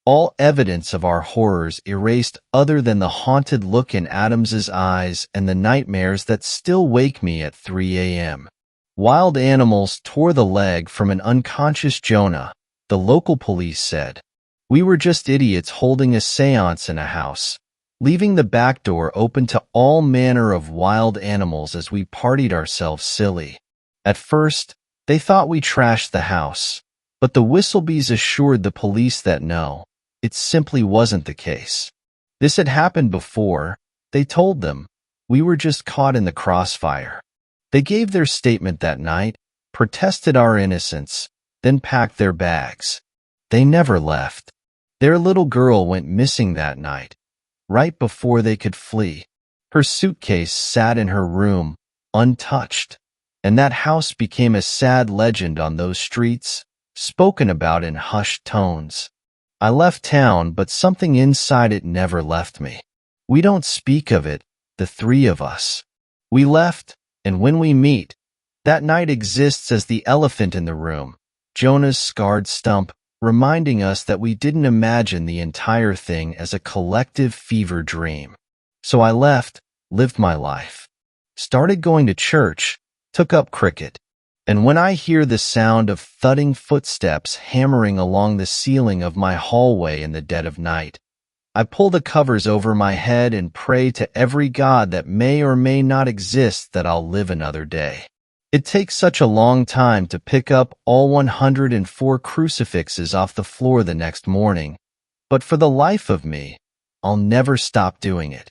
All evidence of our horrors erased other than the haunted look in Adams's eyes and the nightmares that still wake me at 3 a.m. Wild animals tore the leg from an unconscious Jonah, the local police said. We were just idiots holding a seance in a house, leaving the back door open to all manner of wild animals as we partied ourselves silly. At first, they thought we trashed the house, but the Whistlebees assured the police that no, it simply wasn't the case. This had happened before, they told them. We were just caught in the crossfire. They gave their statement that night, protested our innocence, then packed their bags. They never left. Their little girl went missing that night, right before they could flee. Her suitcase sat in her room, untouched, and that house became a sad legend on those streets, spoken about in hushed tones. I left town, but something inside it never left me. We don't speak of it, the three of us. We left, and when we meet, that night exists as the elephant in the room, Jonah's scarred stump, reminding us that we didn't imagine the entire thing as a collective fever dream. So I left, lived my life, started going to church, took up cricket, and when I hear the sound of thudding footsteps hammering along the ceiling of my hallway in the dead of night, I pull the covers over my head and pray to every god that may or may not exist that I'll live another day. It takes such a long time to pick up all 104 crucifixes off the floor the next morning, but for the life of me, I'll never stop doing it.